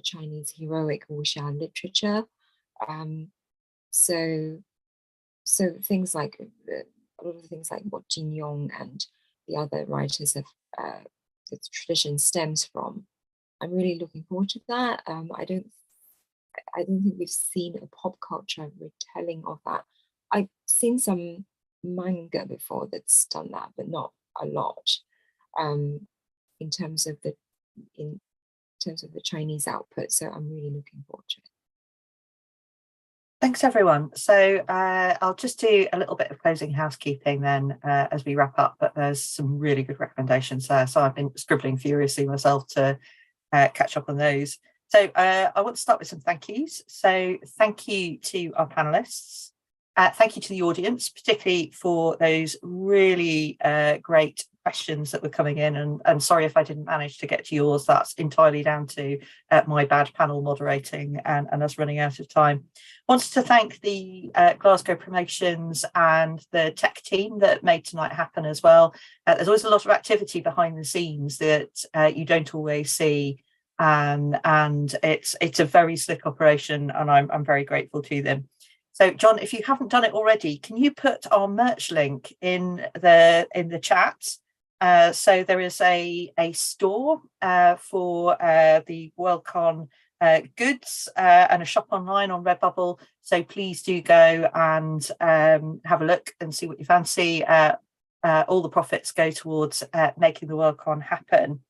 Chinese heroic wuxia literature. So things like a lot of things like what Yong and the other writers have the tradition stems from. I'm really looking forward to that. I don't think we've seen a pop culture retelling of that. I've seen some manga before that's done that, but not a lot. In terms of the Chinese output. So I'm really looking forward to it. Thanks, everyone. So I'll just do a little bit of closing housekeeping then as we wrap up, but there's some really good recommendations there. So I've been scribbling furiously myself to catch up on those. So I want to start with some thank yous. So thank you to our panelists. Thank you to the audience, particularly for those really great questions that were coming in. And sorry if I didn't manage to get to yours. That's entirely down to my bad panel moderating and us running out of time. Wanted to thank the Glasgow promotions and the tech team that made tonight happen as well. There's always a lot of activity behind the scenes that you don't always see. And it's a very slick operation, and I'm very grateful to them. So, John, if you haven't done it already, can you put our merch link in the chat? So there is a store for the WorldCon goods and a shop online on Redbubble. So please do go and have a look and see what you fancy. All the profits go towards making the WorldCon happen.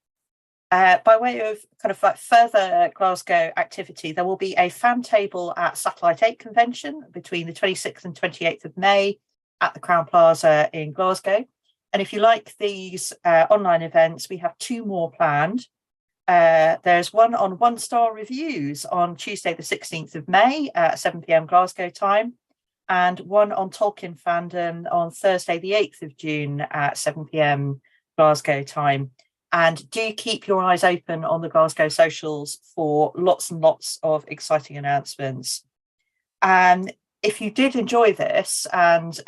By way of kind of like further Glasgow activity, there will be a fan table at Satellite 8 convention between the 26th and 28th of May at the Crown Plaza in Glasgow. And if you like these online events, we have 2 more planned. There's one on 1-star reviews on Tuesday, the 16th of May at 7 p.m. Glasgow time, and one on Tolkien fandom on Thursday, the 8th of June at 7 p.m. Glasgow time. And do keep your eyes open on the Glasgow socials for lots and lots of exciting announcements. And if you did enjoy this and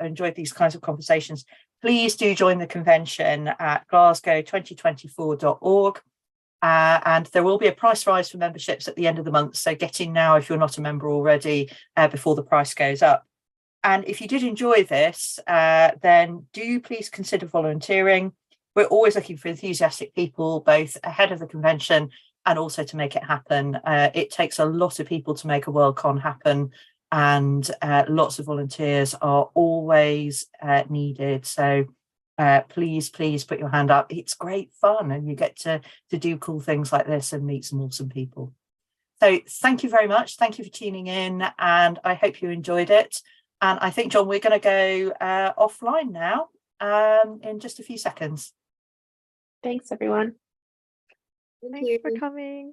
enjoyed these kinds of conversations, please do join the convention at glasgow2024.org. And there will be a price rise for memberships at the end of the month. So get in now if you're not a member already before the price goes up. And if you did enjoy this, then do please consider volunteering. We're always looking for enthusiastic people, both ahead of the convention and also to make it happen. It takes a lot of people to make a WorldCon happen, and lots of volunteers are always needed. So please put your hand up. It's great fun, and you get to do cool things like this and meet some awesome people. So thank you very much. Thank you for tuning in, and I hope you enjoyed it. And I think, John, we're going to go offline now in just a few seconds. Thanks, everyone. Thanks for coming.